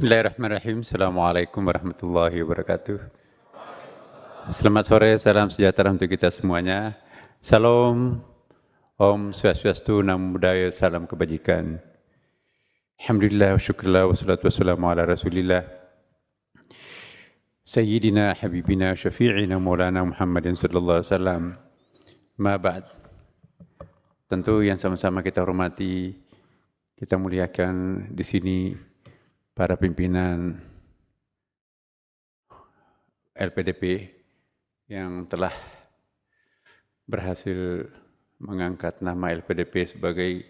Bismillahirrahmanirrahim. Assalamualaikum warahmatullahi wabarakatuh. Selamat sore, salam sejahtera untuk kita semuanya. Salam, Om Swastiastu, Namo Buddhaya, salam kebajikan. Alhamdulillah, syukurlah, wassalatu wassalamu ala rasulillah. Sayyidina, Habibina, Syafi'ina, Maulana Muhammadin sallallahu alaihi wasallam. Ma ba'd. Tentu yang sama-sama kita hormati, kita muliakan di sini para pimpinan LPDP yang telah berhasil mengangkat nama LPDP sebagai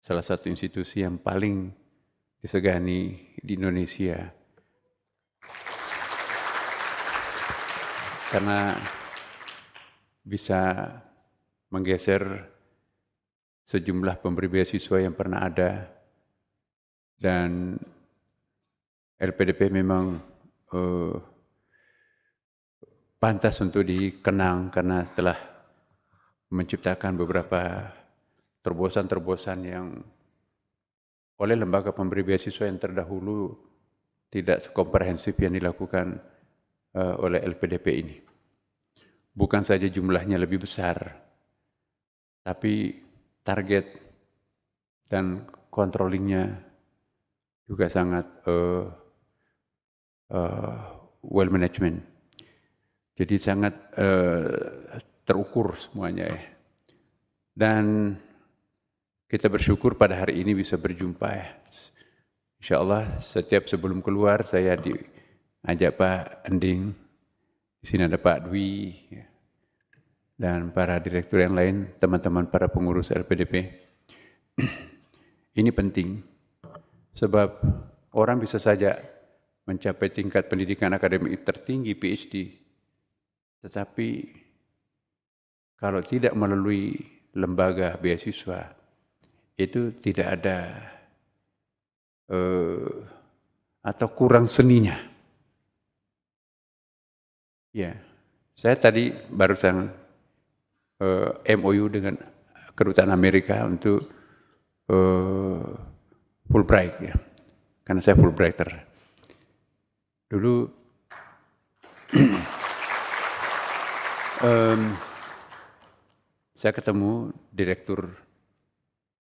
salah satu institusi yang paling disegani di Indonesia. Karena bisa menggeser sejumlah pemberi beasiswa yang pernah ada, dan LPDP memang pantas untuk dikenang karena telah menciptakan beberapa terobosan-terobosan yang oleh lembaga pemberi beasiswa yang terdahulu tidak sekomprehensif yang dilakukan oleh LPDP ini. Bukan saja jumlahnya lebih besar, tapi target dan controllingnya juga sangat well management. Jadi sangat terukur semuanya ya. Dan kita bersyukur pada hari ini bisa berjumpa ya. Insyaallah setiap sebelum keluar saya diajak Pak Ending, di sini ada Pak Dwi ya, dan para direktur yang lain, teman-teman para pengurus LPDP. Ini penting, sebab orang bisa saja mencapai tingkat pendidikan akademik tertinggi PhD, tetapi kalau tidak melalui lembaga beasiswa, itu tidak ada atau kurang seninya. Ya, saya tadi barusan MOU dengan Kedutaan Amerika untuk Fulbright ya, karena saya Fulbrighter. Dulu saya ketemu direktur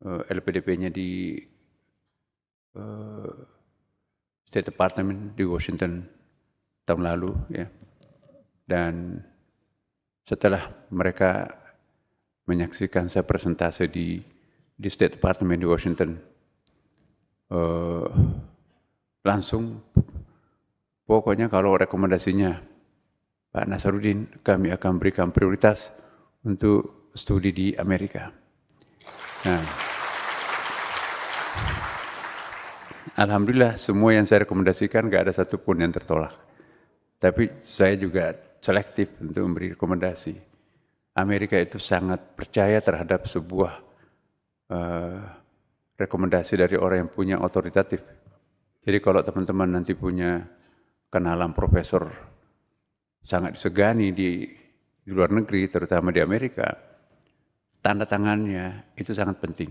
LPDP-nya di State Department di Washington tahun lalu ya, dan setelah mereka menyaksikan saya presentasi di State Department di Washington, langsung pokoknya kalau rekomendasinya Pak Nasaruddin, kami akan berikan prioritas untuk studi di Amerika. Nah, alhamdulillah semua yang saya rekomendasikan gak ada satupun yang tertolak. Tapi saya juga selektif untuk memberi rekomendasi. Amerika itu sangat percaya terhadap sebuah rekomendasi dari orang yang punya otoritatif. Jadi kalau teman-teman nanti punya kenalan profesor sangat disegani di luar negeri, terutama di Amerika, tanda tangannya itu sangat penting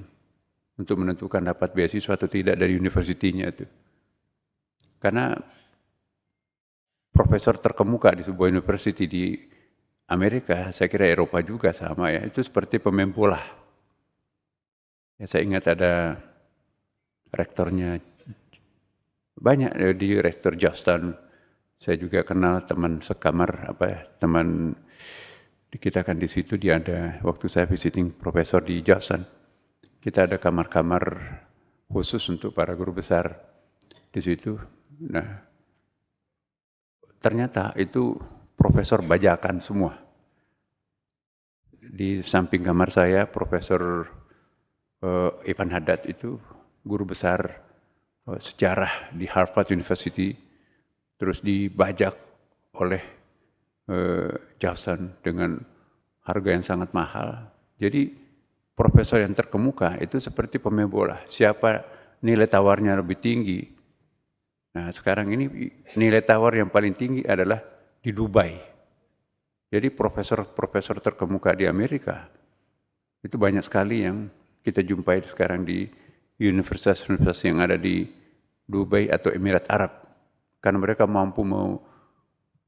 untuk menentukan dapat beasiswa atau tidak dari universitinya itu. Karena profesor terkemuka di sebuah university di Amerika, saya kira Eropa juga sama ya, itu seperti pemain bola. Ya, saya ingat ada rektornya, banyak di rektor Georgetown. Saya juga kenal teman sekamar, teman kita kan di situ, dia ada waktu saya visiting profesor di Georgetown. Kita ada kamar-kamar khusus untuk para guru besar di situ. Nah, ternyata itu profesor bajakan semua. Di samping kamar saya, Profesor Ivan Haddad itu guru besar sejarah di Harvard University, terus dibajak oleh Johnson dengan harga yang sangat mahal. Jadi profesor yang terkemuka itu seperti pemain bola. Siapa nilai tawarnya lebih tinggi? Nah, sekarang ini nilai tawar yang paling tinggi adalah di Dubai. Jadi profesor-profesor terkemuka di Amerika itu banyak sekali yang kita jumpai sekarang di universitas-universitas yang ada di Dubai atau Emirat Arab, karena mereka mampu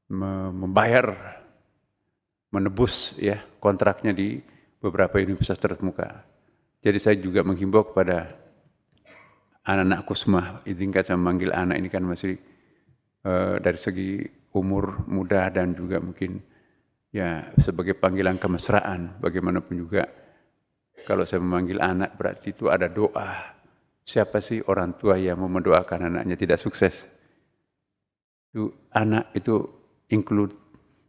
membayar, menebus ya kontraknya di beberapa universitas terkemuka. Jadi saya juga menghimbau kepada anak-anakku semua, izinkan saya memanggil anak ini kan masih dari segi umur muda dan juga mungkin ya sebagai panggilan kemesraan. Bagaimanapun juga kalau saya memanggil anak berarti itu ada doa. Siapa sih orang tua yang mau mendoakan anaknya tidak sukses? Itu anak itu include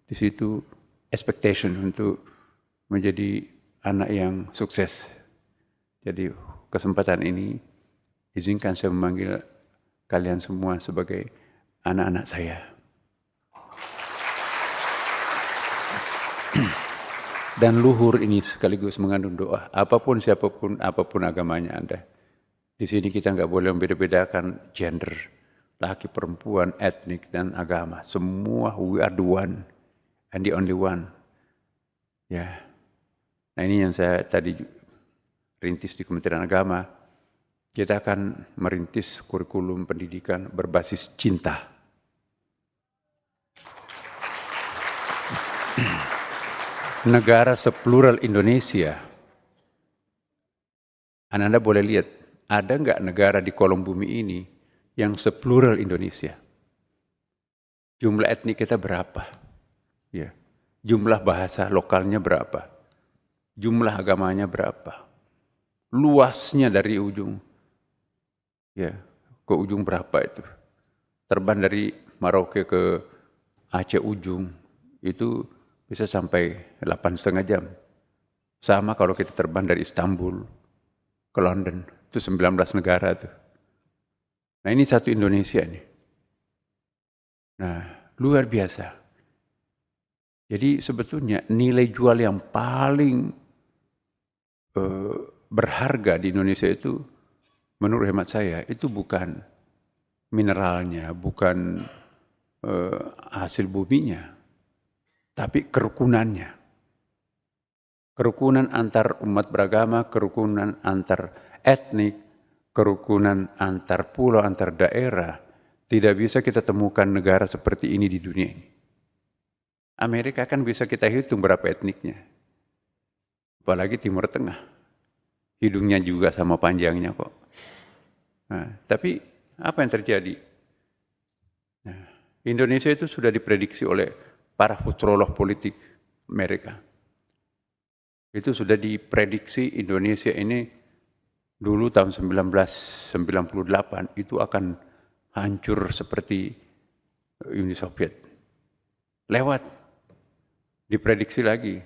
di situ expectation untuk menjadi anak yang sukses. Jadi kesempatan ini izinkan saya memanggil kalian semua sebagai anak-anak saya. Dan luhur ini sekaligus mengandung doa. Apapun siapapun, apapun agamanya Anda. Di sini kita nggak boleh membeda-bedakan gender, laki perempuan, etnik dan agama. Semua we are the one and the only one. Ya. Nah ini yang saya tadi rintis di Kementerian Agama. Kita akan merintis kurikulum pendidikan berbasis cinta. Negara seplural Indonesia. Anda boleh lihat, ada nggak negara di kolom bumi ini yang seplural Indonesia? Jumlah etnik kita berapa? Ya. Jumlah bahasa lokalnya berapa? Jumlah agamanya berapa? Luasnya dari ujung ya ke ujung berapa itu? Terbang dari Merauke ke Aceh ujung itu bisa sampai 8,5 jam. Sama kalau kita terbang dari Istanbul ke London, itu 19 negara tuh. Nah ini satu Indonesia nih. Nah luar biasa. Jadi sebetulnya nilai jual yang paling berharga di Indonesia itu menurut hemat saya itu bukan mineralnya, bukan hasil buminya, tapi kerukunannya. Kerukunan antar umat beragama, kerukunan antar etnik, kerukunan antar pulau, antar daerah. Tidak bisa kita temukan negara seperti ini di dunia ini. Amerika kan bisa kita hitung berapa etniknya. Apalagi Timur Tengah. Hidungnya juga sama panjangnya kok. Nah, tapi apa yang terjadi? Nah, Indonesia itu sudah diprediksi oleh para futurolog politik Amerika. Itu sudah diprediksi Indonesia ini dulu tahun 1998 itu akan hancur seperti Uni Soviet. Lewat. Diprediksi lagi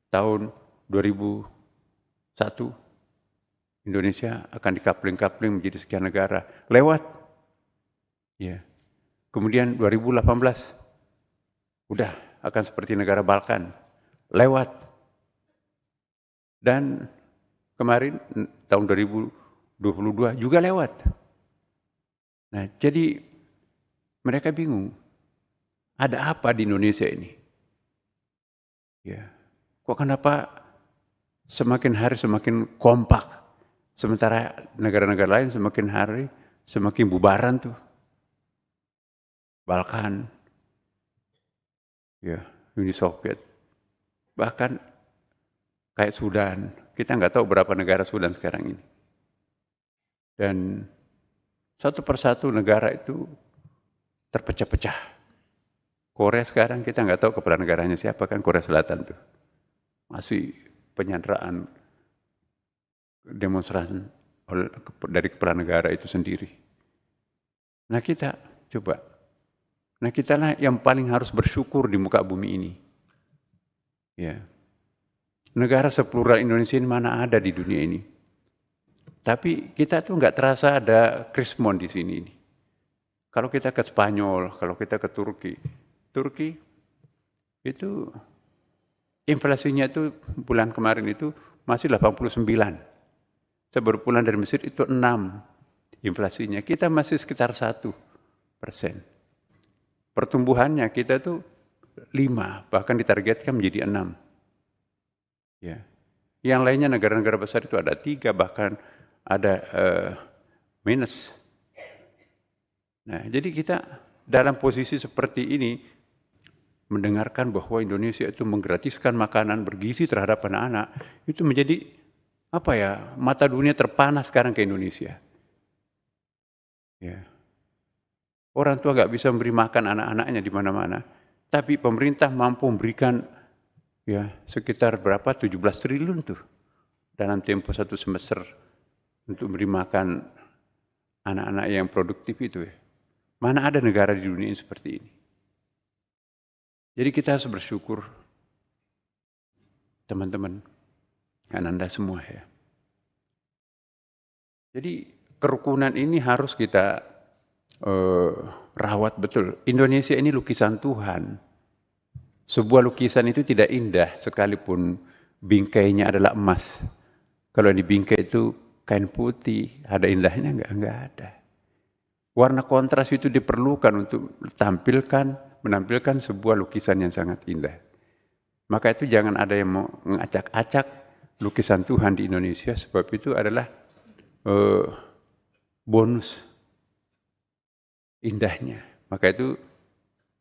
tahun 2001 Indonesia akan dikapling-kapling menjadi sekian negara. Lewat. Ya. Kemudian 2018 udah akan seperti negara Balkan. Lewat. Dan kemarin tahun 2022 juga lewat. Nah, jadi mereka bingung. Ada apa di Indonesia ini? Ya. Kok kenapa semakin hari semakin kompak? Sementara negara-negara lain semakin hari semakin bubaran tuh. Balkan, ya, Uni Soviet. Bahkan kayak Sudan, kita nggak tahu berapa negara Sudan sekarang ini. Dan satu persatu negara itu terpecah-pecah. Korea sekarang kita nggak tahu kepala negaranya siapa kan, Korea Selatan tuh. Masih penyanderaan demonstrasi dari kepala negara itu sendiri. Nah kita coba, nah kita lah yang paling harus bersyukur di muka bumi ini. Ya. Negara seplural Indonesia ini mana ada di dunia ini. Tapi kita tuh nggak terasa ada krismon di sini. Kalau kita ke Spanyol, kalau kita ke Turki itu inflasinya itu bulan kemarin itu masih 89. Saya baru pulang dari Mesir itu 6 inflasinya. Kita masih sekitar 1%. Pertumbuhannya kita tuh 5, bahkan ditargetkan menjadi 6. Ya. Yang lainnya negara-negara besar itu ada 3, bahkan ada minus. Nah, jadi kita dalam posisi seperti ini mendengarkan bahwa Indonesia itu menggratiskan makanan bergizi terhadap anak-anak, itu menjadi apa ya, mata dunia terpanas sekarang ke Indonesia. Ya. Orang tua nggak bisa memberi makan anak-anaknya di mana-mana, tapi pemerintah mampu memberikan ya sekitar berapa 17 triliun tuh dalam tempo 1 semester untuk memberi makan anak-anak yang produktif itu ya. Mana ada negara di dunia ini seperti ini. Jadi kita harus bersyukur, teman-teman, Anda semua ya. Jadi kerukunan ini harus kita rawat betul. Indonesia ini lukisan Tuhan. Sebuah lukisan itu tidak indah sekalipun bingkainya adalah emas. Kalau di bingkai itu kain putih, ada indahnya enggak ada. Warna kontras itu diperlukan untuk menampilkan sebuah lukisan yang sangat indah. Maka itu jangan ada yang mau mengacak-acak lukisan Tuhan di Indonesia, sebab itu adalah bonus indahnya. Maka itu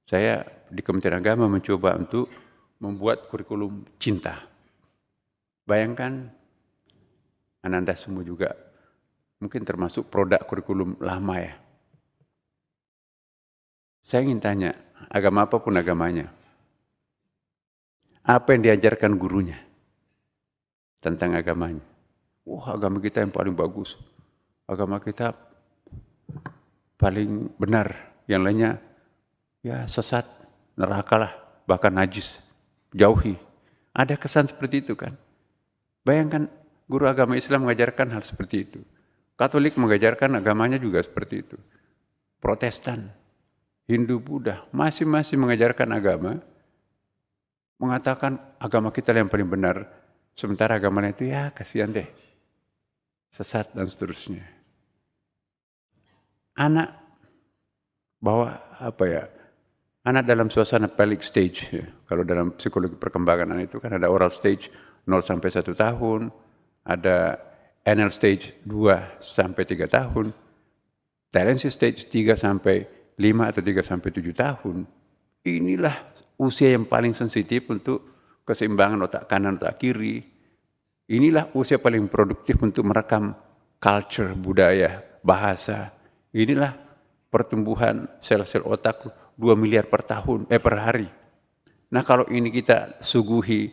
saya di Kementerian Agama mencoba untuk membuat kurikulum cinta. Bayangkan, Anda semua juga mungkin termasuk produk kurikulum lama ya. Saya ingin tanya, agama apapun agamanya, apa yang diajarkan gurunya tentang agamanya? Wah, agama kita yang paling bagus, agama kita paling benar, yang lainnya ya sesat, nerakalah, bahkan najis, jauhi. Ada kesan seperti itu kan? Bayangkan guru agama Islam mengajarkan hal seperti itu. Katolik mengajarkan agamanya juga seperti itu. Protestan, Hindu, Buddha, masing-masing mengajarkan agama, mengatakan agama kita yang paling benar, sementara agama lain itu ya kasihan deh, sesat dan seterusnya. Anak bawa apa ya? Anak dalam suasana pelvic stage. Ya. Kalau dalam psikologi perkembangan anak itu kan ada oral stage 0 sampai 1 tahun, ada anal stage 2 sampai 3 tahun, latency stage 3 sampai 5 atau 3 sampai 7 tahun. Inilah usia yang paling sensitif untuk keseimbangan otak kanan, otak kiri. Inilah usia paling produktif untuk merekam culture, budaya, bahasa. Inilah pertumbuhan sel-sel otak 2 miliar per hari. Nah, kalau ini kita suguhi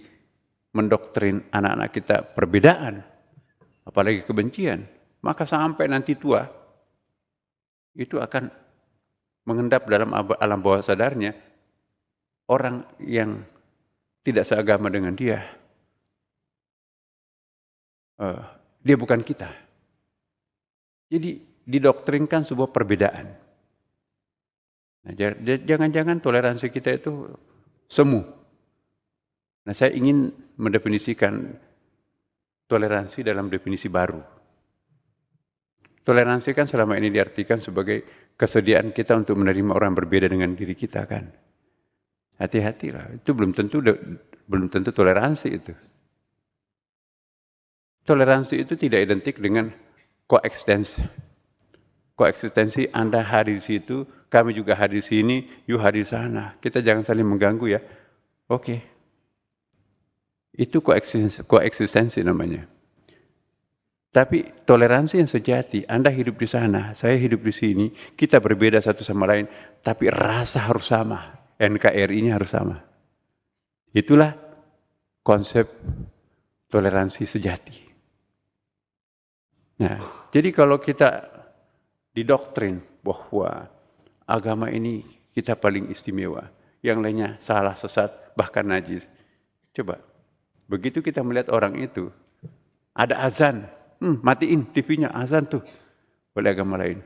mendoktrin anak-anak kita perbedaan, apalagi kebencian, maka sampai nanti tua itu akan mengendap dalam alam bawah sadarnya orang yang tidak seagama dengan dia. Dia bukan kita. Jadi didoktrinkan sebuah perbedaan. Nah, jangan-jangan toleransi kita itu semu. Nah, saya ingin mendefinisikan toleransi dalam definisi baru. Toleransi kan selama ini diartikan sebagai kesediaan kita untuk menerima orang berbeda dengan diri kita kan. Hati-hatilah, itu belum tentu toleransi itu. Toleransi itu tidak identik dengan koeksistensi. Koeksistensi Anda hadir di situ, kami juga hadir di sini, you hadir di sana. Kita jangan saling mengganggu ya. Oke. Itu koeksistensi namanya. Tapi toleransi yang sejati, Anda hidup di sana, saya hidup di sini, kita berbeda satu sama lain, tapi rasa harus sama, NKRI-nya harus sama. Itulah konsep toleransi sejati. Nah, jadi kalau kita didoktrin bahwa agama ini kita paling istimewa, yang lainnya salah, sesat, bahkan najis. Coba, begitu kita melihat orang itu, ada azan, matiin TV-nya, azan tuh oleh agama lain.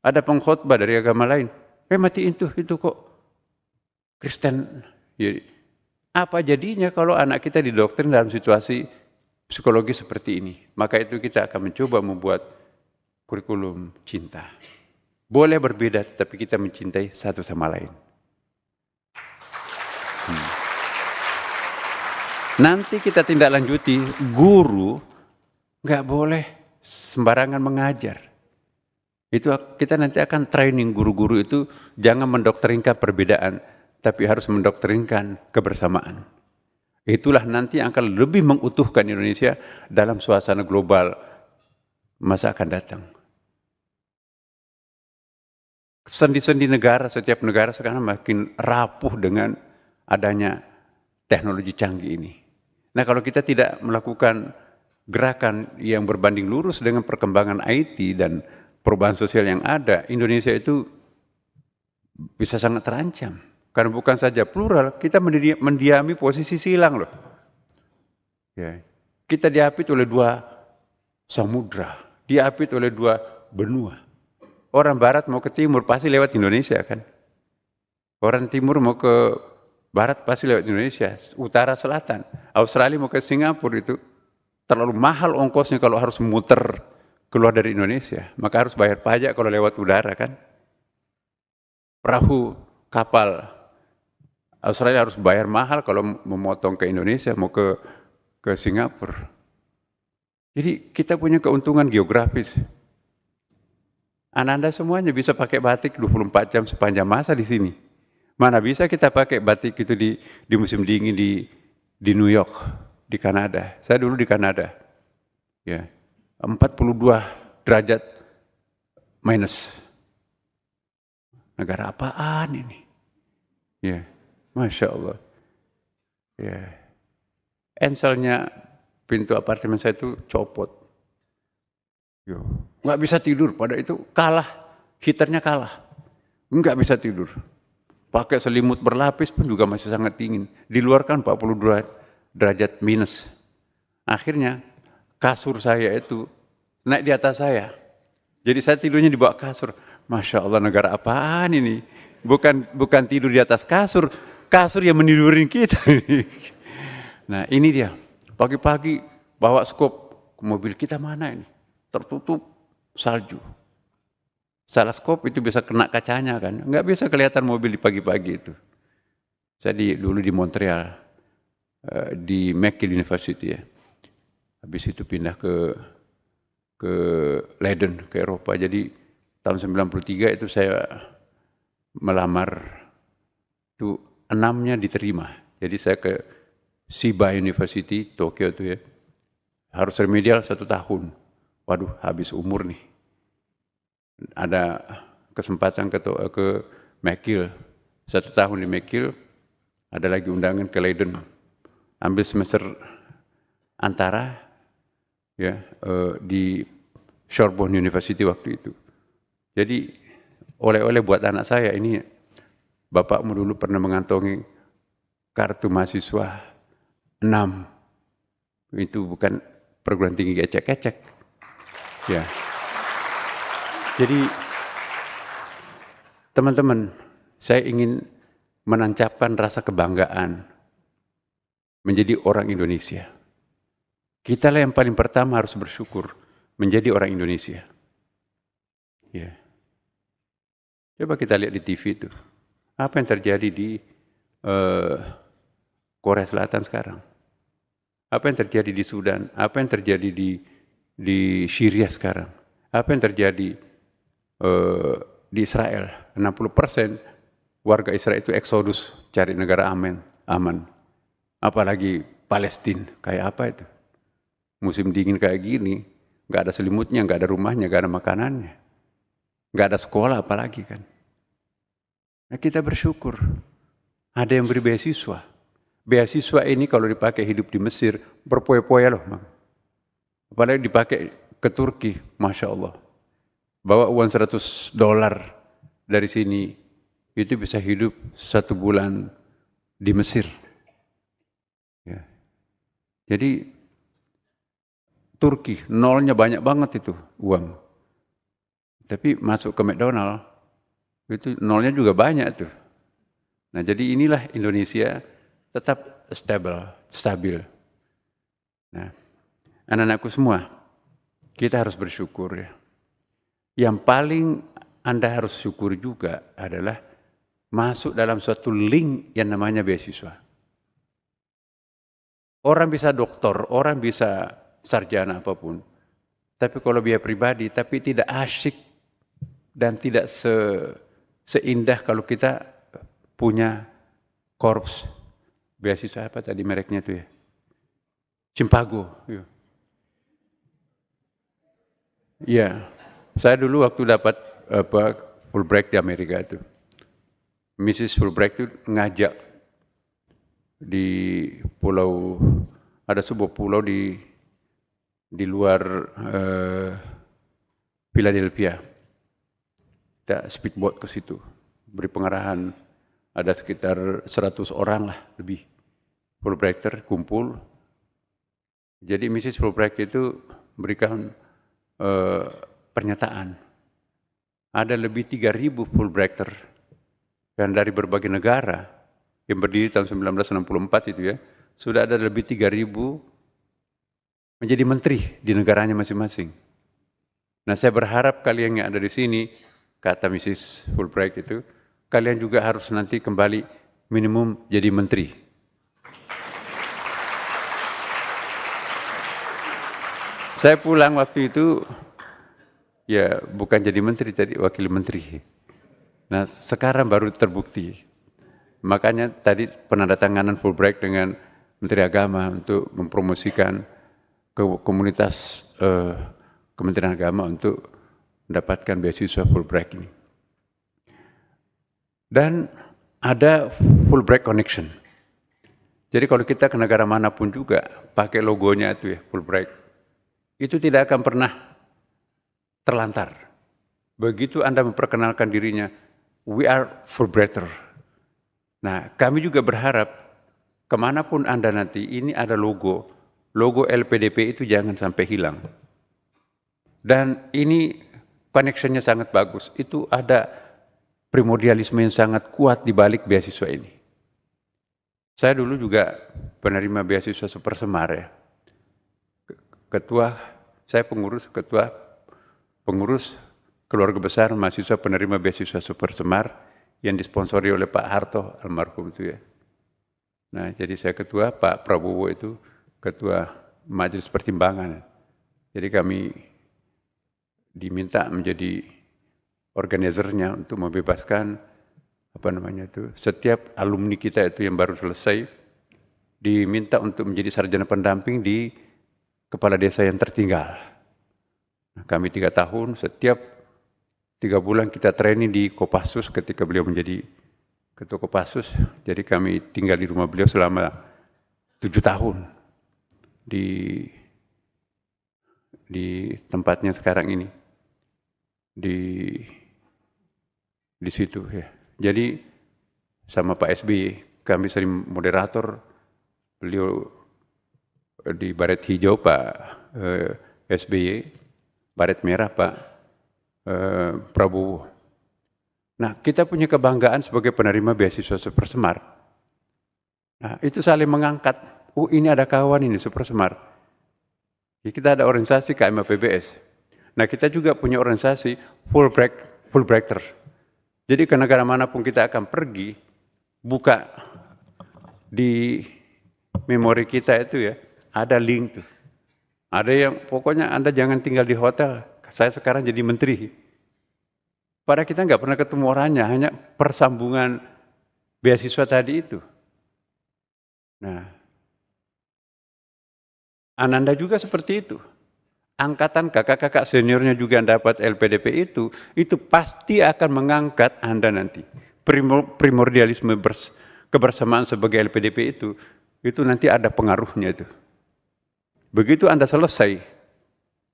Ada pengkhotbah dari agama lain, matiin tuh, itu kok Kristen. Jadi, apa jadinya kalau anak kita didoktrin dalam situasi psikologi seperti ini? Maka itu kita akan mencoba membuat kurikulum cinta. Boleh berbeda, tapi kita mencintai satu sama lain. Nanti kita tindak lanjuti, guru nggak boleh sembarangan mengajar. Itu kita nanti akan training guru-guru itu jangan mendoktrinkan perbedaan, tapi harus mendoktrinkan kebersamaan. Itulah nanti yang akan lebih mengutuhkan Indonesia dalam suasana global masa akan datang. Sendi-sendi negara, setiap negara sekarang makin rapuh dengan adanya teknologi canggih ini. Nah, kalau kita tidak melakukan gerakan yang berbanding lurus dengan perkembangan IT dan perubahan sosial yang ada, Indonesia itu bisa sangat terancam. Karena bukan saja plural, kita mendiami posisi silang loh. Ya. Kita diapit oleh 2 samudra, diapit oleh 2 benua. Orang barat mau ke timur pasti lewat Indonesia kan. Orang timur mau ke barat pasti lewat Indonesia, utara selatan. Australia mau ke Singapura itu terlalu mahal ongkosnya kalau harus muter keluar dari Indonesia. Maka harus bayar pajak kalau lewat udara kan. Perahu kapal Australia harus bayar mahal kalau memotong ke Indonesia, mau ke Singapura. Jadi kita punya keuntungan geografis. Anda semuanya bisa pakai batik 24 jam sepanjang masa di sini. Mana bisa kita pakai batik itu di musim dingin di New York, di Kanada. Saya dulu di Kanada. Ya. 42 derajat minus. Negara apaan ini? Ya, Masya Allah. Ya. Enselnya pintu apartemen saya itu copot. Yo, nggak bisa tidur, pada itu kalah, heaternya kalah, nggak bisa tidur. Pakai selimut berlapis pun juga masih sangat dingin. Di luar kan 42 derajat minus. Akhirnya kasur saya itu naik di atas saya. Jadi saya tidurnya di bawah kasur. Masya Allah, negara apaan ini? Bukan tidur di atas kasur, kasur yang menidurin kita. Nah ini dia, pagi-pagi bawa skop ke mobil kita mana ini? Tertutup salju. Salah skop itu bisa kena kacanya kan, nggak bisa kelihatan mobil di pagi-pagi itu. Saya dulu di Montreal, di McGill University ya. Habis itu pindah ke Leiden, ke Eropa. Jadi tahun 93 itu saya melamar, itu 6-nya diterima. Jadi saya ke Shiba University, Tokyo itu ya. Harus remedial 1 tahun. Waduh, habis umur nih. Ada kesempatan ke McGill, 1 tahun di McGill, ada lagi undangan ke Leiden, ambil semester antara ya di Sorbonne University waktu itu. Jadi oleh-oleh buat anak saya ini, bapakmu dulu pernah mengantongi kartu mahasiswa 6, itu bukan perguruan tinggi ecek-ecek. Ya. Jadi teman-teman, saya ingin menancapkan rasa kebanggaan menjadi orang Indonesia. Kita lah yang paling pertama harus bersyukur menjadi orang Indonesia. Ya. Coba kita lihat di TV itu. Apa yang terjadi di Korea Selatan sekarang? Apa yang terjadi di Sudan? Apa yang terjadi di Syria sekarang? Apa yang terjadi di Israel? 60% warga Israel itu eksodus cari negara aman. Apalagi Palestina, kayak apa itu? Musim dingin kayak gini, nggak ada selimutnya, nggak ada rumahnya, nggak ada makanannya, nggak ada sekolah apalagi kan. Nah, kita bersyukur ada yang beri beasiswa. Beasiswa ini kalau dipakai hidup di Mesir berpoya-poya loh, apalagi dipakai ke Turki, Masya Allah. Bawa uang $100 dari sini, itu bisa hidup 1 bulan di Mesir. Ya. Jadi Turki, nolnya banyak banget itu uang. Tapi masuk ke McDonald, itu nolnya juga banyak tuh. Nah jadi inilah Indonesia tetap stabil. Nah, anak-anakku semua, kita harus bersyukur ya. Yang paling Anda harus syukur juga adalah masuk dalam suatu link yang namanya beasiswa. Orang bisa doktor, orang bisa sarjana apapun. Tapi kalau biaya pribadi, tapi tidak asyik dan tidak seindah kalau kita punya korps beasiswa apa tadi mereknya itu ya, Cimpago. Iya, saya dulu waktu dapat Fulbright di Amerika itu, Mrs. Fulbright itu ngajak di pulau, ada sebuah pulau di luar Philadelphia. Kita speedboat ke situ, beri pengarahan, ada sekitar 100 orang lah lebih Fulbrighter kumpul. Jadi Mrs. Fulbright itu memberikan pernyataan. Ada lebih 3.000 Fulbrighter dan dari berbagai negara yang berdiri tahun 1964 itu ya, sudah ada lebih 3.000 menjadi menteri di negaranya masing-masing. Nah, saya berharap kalian yang ada di sini, kata Mrs. Fulbright itu, kalian juga harus nanti kembali minimum jadi menteri. Saya pulang waktu itu, ya bukan jadi menteri, jadi wakil menteri. Nah, sekarang baru terbukti. Makanya tadi penandatanganan Fulbright dengan Menteri Agama untuk mempromosikan ke komunitas Kementerian Agama untuk mendapatkan beasiswa Fulbright ini. Dan ada Fulbright Connection. Jadi kalau kita ke negara manapun juga pakai logonya itu ya, Fulbright, itu tidak akan pernah terlantar. Begitu Anda memperkenalkan dirinya, we are Fulbrighter. Nah, kami juga berharap kemanapun Anda nanti, ini ada logo LPDP itu jangan sampai hilang. Dan ini connection-nya sangat bagus. Itu ada primordialisme yang sangat kuat di balik beasiswa ini. Saya dulu juga penerima beasiswa Super Semar ya. Saya ketua pengurus keluarga besar mahasiswa penerima beasiswa Super Semar yang disponsori oleh Pak Harto almarhum itu ya. Nah, jadi saya ketua, Pak Prabowo itu ketua Majelis Pertimbangan. Jadi kami diminta menjadi organizernya untuk membebaskan setiap alumni kita itu yang baru selesai diminta untuk menjadi sarjana pendamping di kepala desa yang tertinggal. Nah, kami 3 tahun, setiap 3 bulan kita training di Kopassus ketika beliau menjadi ketua Kopassus. Jadi kami tinggal di rumah beliau selama 7 tahun di tempatnya sekarang ini, di situ ya. Jadi sama Pak SBY kami sering moderator, beliau di baret hijau Pak SBY, baret merah Pak Prabowo. Nah, kita punya kebanggaan sebagai penerima beasiswa Super Semar. Nah, itu saling mengangkat. Ini ada kawan ini Super Semar. Ya, kita ada organisasi KMAPBS. Nah, kita juga punya organisasi Fulbrighter. Jadi ke negara manapun kita akan pergi, buka di memori kita itu ya, ada link tuh. Ada yang pokoknya Anda jangan tinggal di hotel. Saya sekarang jadi menteri. Padahal kita nggak pernah ketemu orangnya, hanya persambungan beasiswa tadi itu. Nah, Ananda juga seperti itu. Angkatan kakak-kakak seniornya juga yang dapat LPDP itu pasti akan mengangkat Anda nanti. Primordialisme kebersamaan sebagai LPDP itu nanti ada pengaruhnya itu. Begitu Anda selesai,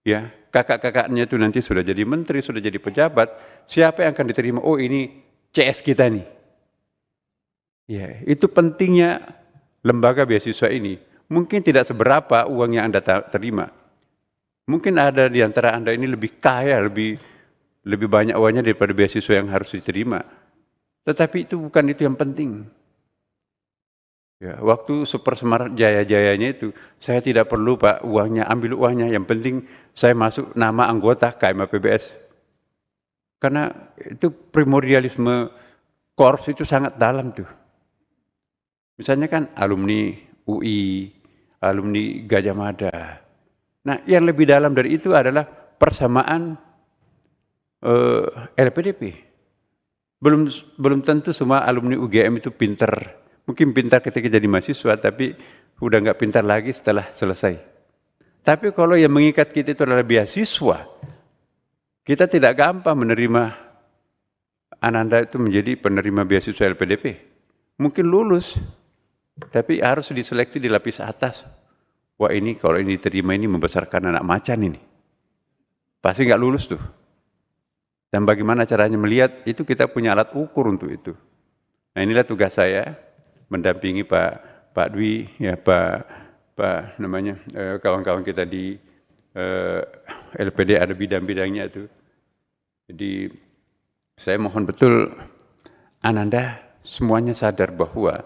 ya kakak-kakaknya itu nanti sudah jadi menteri, sudah jadi pejabat, siapa yang akan diterima? Oh, ini CS kita nih. Ya, itu pentingnya lembaga beasiswa ini. Mungkin tidak seberapa uang yang Anda terima. Mungkin ada di antara Anda ini lebih kaya, lebih banyak uangnya daripada beasiswa yang harus diterima. Tetapi itu bukan itu yang penting. Ya, waktu Super Semar jaya-jayanya itu, saya tidak perlu Pak uangnya, ambil uangnya. Yang penting saya masuk nama anggota KMAPBS. Karena itu primordialisme korps itu sangat dalam tuh. Misalnya kan alumni UI, alumni Gajah Mada. Nah, yang lebih dalam dari itu adalah persamaan LPDP. Belum tentu semua alumni UGM itu pintar. Mungkin pintar ketika jadi mahasiswa, tapi udah nggak pintar lagi setelah selesai. Tapi kalau yang mengikat kita itu adalah beasiswa, kita tidak gampang menerima Ananda itu menjadi penerima beasiswa LPDP. Mungkin lulus, tapi harus diseleksi di lapis atas. Wah ini kalau ini diterima ini membesarkan anak macan ini. Pasti nggak lulus tuh. Dan bagaimana caranya melihat itu, kita punya alat ukur untuk itu. Nah inilah tugas saya mendampingi Pak Dwi, ya Pak namanya kawan-kawan kita di LPD, ada bidang-bidangnya itu. Jadi saya mohon betul Ananda semuanya sadar bahwa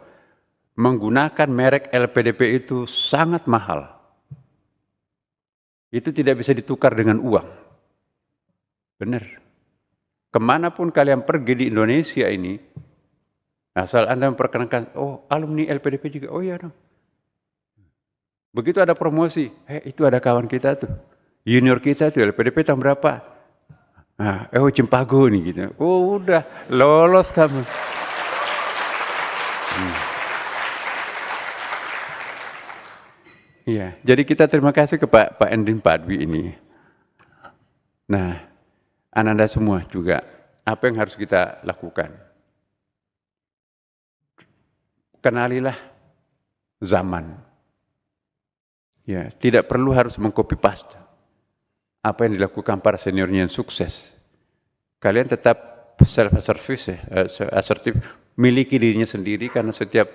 menggunakan merek LPDP itu sangat mahal. Itu tidak bisa ditukar dengan uang. Benar. Kemanapun kalian pergi di Indonesia ini, asal Anda memperkenalkan, oh alumni LPDP juga, oh iya dong. Begitu ada promosi, itu ada kawan kita tuh, junior kita tuh LPDP tahun berapa? Nah, Cimpago nih gitu. Oh udah, lolos kamu. Iya, jadi kita terima kasih ke Pak Endin Padwi ini. Nah, Ananda semua juga, apa yang harus kita lakukan? Kenalilah zaman. Ya, tidak perlu harus mengcopy paste apa yang dilakukan para seniornya yang sukses. Kalian tetap self-service, asertif, miliki dirinya sendiri, karena setiap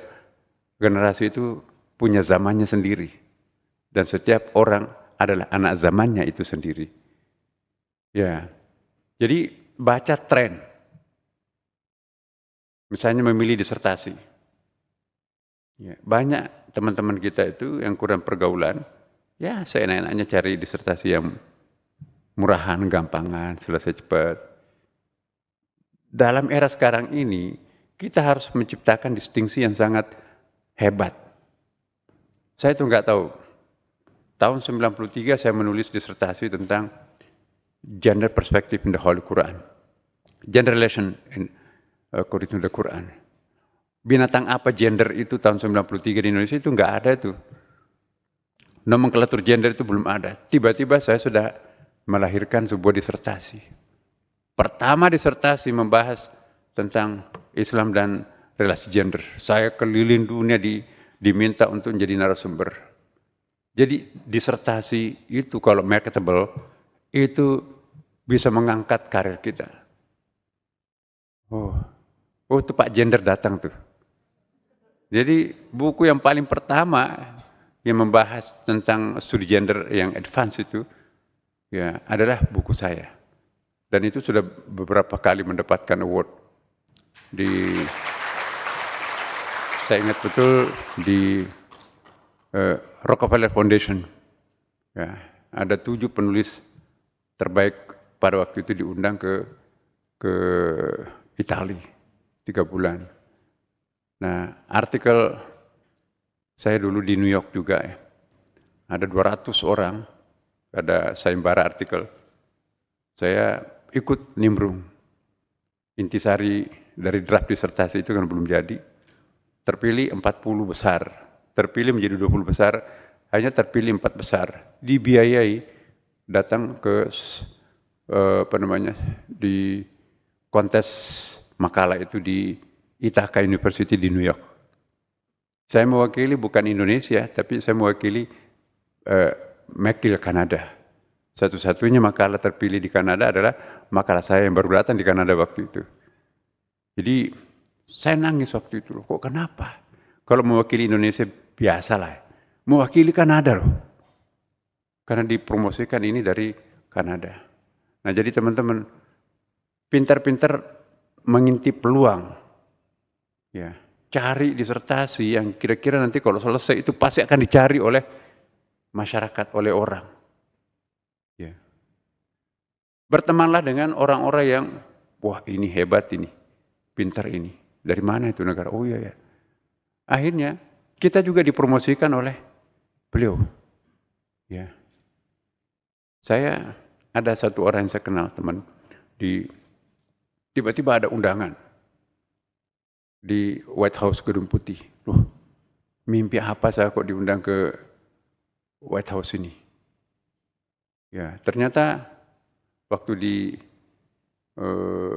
generasi itu punya zamannya sendiri. Dan setiap orang adalah anak zamannya itu sendiri. Ya, jadi baca tren. Misalnya memilih disertasi. Ya, banyak teman-teman kita itu yang kurang pergaulan, ya seenak-enaknya cari disertasi yang murahan, gampangan, selesai cepat. Dalam era sekarang ini, kita harus menciptakan distingsi yang sangat hebat. Saya itu nggak tahu. Tahun 93 saya menulis disertasi tentang gender perspective in the Holy Quran. Gender relation according to the Quran. Binatang apa gender itu tahun 93 di Indonesia itu nggak ada itu. Nomenklatur gender itu belum ada. Tiba-tiba saya sudah melahirkan sebuah disertasi. Pertama disertasi membahas tentang Islam dan relasi gender. Saya keliling dunia diminta untuk menjadi narasumber. Jadi disertasi itu kalau marketable, itu bisa mengangkat karir kita. Oh itu Pak Gender datang tuh. Jadi buku yang paling pertama yang membahas tentang studi gender yang advance itu, ya adalah buku saya. Dan itu sudah beberapa kali mendapatkan award. Saya ingat betul di Rockefeller Foundation. Ya, ada 7 penulis terbaik pada waktu itu diundang ke Italia 3 bulan. Nah, artikel saya dulu di New York juga ya. Ada 200 orang, ada sayembara artikel. Saya ikut nimbrung. Intisari dari draft disertasi itu kan belum jadi. Terpilih 40 besar. Terpilih menjadi 20 besar, hanya terpilih 4 besar. Dibiayai datang ke di kontes makalah itu di Ithaca University di New York. Saya mewakili bukan Indonesia, tapi saya mewakili McGill Kanada. Satu-satunya makalah terpilih di Kanada adalah makalah saya yang baru datang di Kanada waktu itu. Jadi saya nangis waktu itu, kok kenapa? Kalau mewakili Indonesia biasalah, mewakili Kanada loh. Karena dipromosikan ini dari Kanada. Nah jadi teman-teman, pintar-pintar mengintip peluang. Ya, cari disertasi yang kira-kira nanti kalau selesai itu pasti akan dicari oleh masyarakat, oleh orang. Ya. Bertemanlah dengan orang-orang yang, wah ini hebat ini, pintar ini. Dari mana itu negara? Oh iya ya. Akhirnya kita juga dipromosikan oleh beliau. Ya. Saya ada satu orang yang saya kenal, teman. Tiba-tiba ada undangan di White House, Gedung Putih. Loh, mimpi apa saya kok diundang ke White House ini? Ya, ternyata waktu di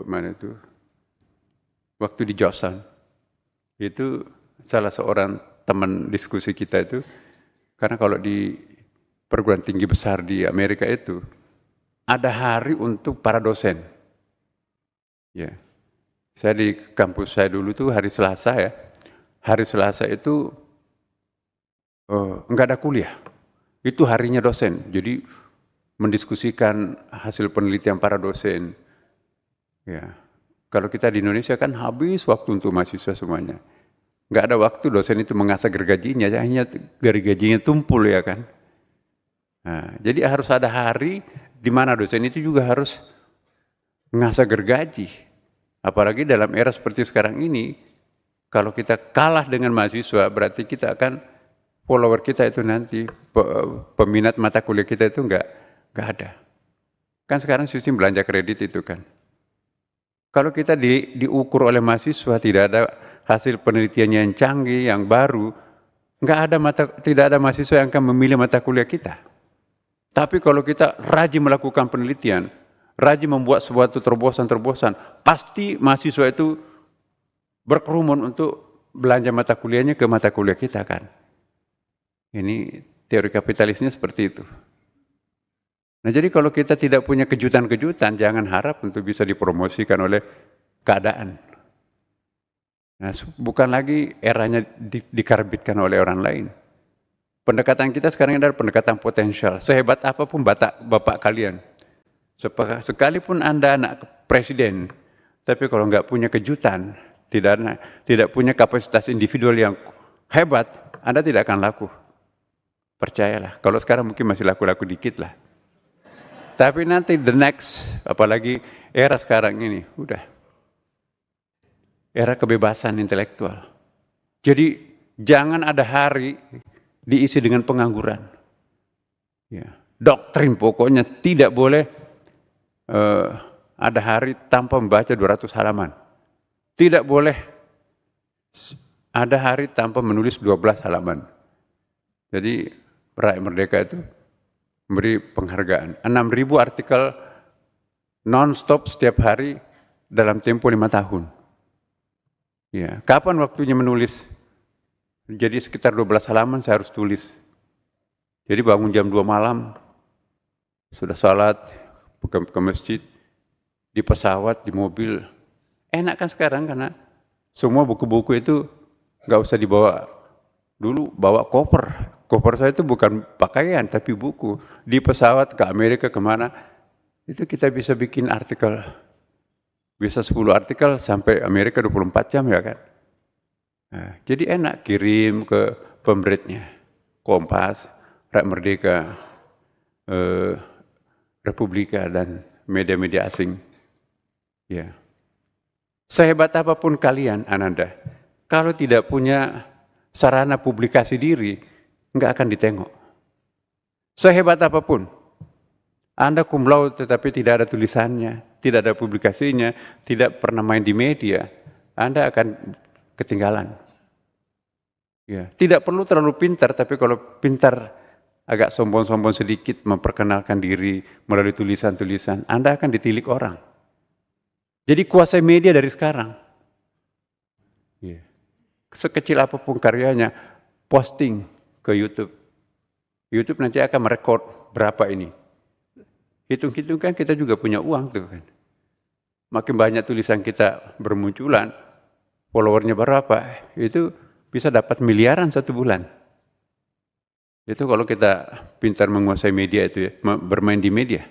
mana itu? Waktu di Johnson, itu salah seorang teman diskusi kita itu, karena kalau di perguruan tinggi besar di Amerika itu ada hari untuk para dosen. Ya, saya di kampus saya dulu tuh hari Selasa ya. Hari Selasa itu nggak ada kuliah. Itu harinya dosen. Jadi mendiskusikan hasil penelitian para dosen. Ya, kalau kita di Indonesia kan habis waktu untuk mahasiswa semuanya. Nggak ada waktu dosen itu mengasah gergajinya, hanya gergajinya tumpul ya kan. Nah, jadi harus ada hari di mana dosen itu juga harus mengasah gergaji. Apalagi dalam era seperti sekarang ini, kalau kita kalah dengan mahasiswa, berarti kita akan, follower kita itu nanti, peminat mata kuliah kita itu nggak ada. Kan sekarang sistem belanja kredit itu kan. Kalau kita diukur oleh mahasiswa, tidak ada hasil penelitiannya yang canggih, yang baru, tidak ada mahasiswa yang akan memilih mata kuliah kita. Tapi kalau kita rajin melakukan penelitian, rajin membuat suatu terobosan-terobosan, pasti mahasiswa itu berkerumun untuk belanja mata kuliahnya ke mata kuliah kita kan. Ini teori kapitalisnya seperti itu. Nah, jadi kalau kita tidak punya kejutan-kejutan, jangan harap untuk bisa dipromosikan oleh keadaan. Nah, bukan lagi eranya dikarbitkan oleh orang lain. Pendekatan kita sekarang adalah pendekatan potensial. Sehebat apapun bapak kalian, sekalipun Anda anak presiden, tapi kalau nggak punya kejutan, tidak punya kapasitas individual yang hebat, Anda tidak akan laku. Percayalah, kalau sekarang mungkin masih laku-laku dikit lah. Tapi nanti the next, apalagi era sekarang ini, udah. Era kebebasan intelektual. Jadi jangan ada hari diisi dengan pengangguran. Ya. Doktrin pokoknya tidak boleh ada hari tanpa membaca 200 halaman. Tidak boleh ada hari tanpa menulis 12 halaman. Jadi Rakyat Merdeka itu memberi penghargaan. 6.000 artikel non-stop setiap hari dalam tempo 5 tahun. Ya, kapan waktunya menulis? Jadi sekitar 12 halaman saya harus tulis. Jadi bangun jam 2 malam, sudah salat, ke masjid, di pesawat, di mobil. Enak kan sekarang karena semua buku-buku itu nggak usah dibawa. Dulu bawa koper. Koper saya itu bukan pakaian tapi buku. Di pesawat ke Amerika kemana, itu kita bisa bikin artikel. Bisa 10 artikel sampai Amerika 24 jam ya kan. Nah, jadi enak kirim ke pemberitnya. Kompas, Rakyat Merdeka, Republika dan media-media asing. Ya. Sehebat apapun kalian, Ananda, kalau tidak punya sarana publikasi diri, nggak akan ditengok. Sehebat apapun, Anda cum laude tetapi tidak ada tulisannya, tidak ada publikasinya, tidak pernah main di media, Anda akan ketinggalan. Ya, tidak perlu terlalu pintar, tapi kalau pintar agak sombong-sombong sedikit memperkenalkan diri melalui tulisan-tulisan, Anda akan ditilik orang. Jadi kuasai media dari sekarang. Ya. Sekecil apapun karyanya, posting ke YouTube. YouTube nanti akan merekod berapa ini. Hitung-hitung kan kita juga punya uang tuh kan. Makin banyak tulisan kita bermunculan, followernya berapa, itu bisa dapat miliaran satu bulan. Itu kalau kita pintar menguasai media itu ya, bermain di media.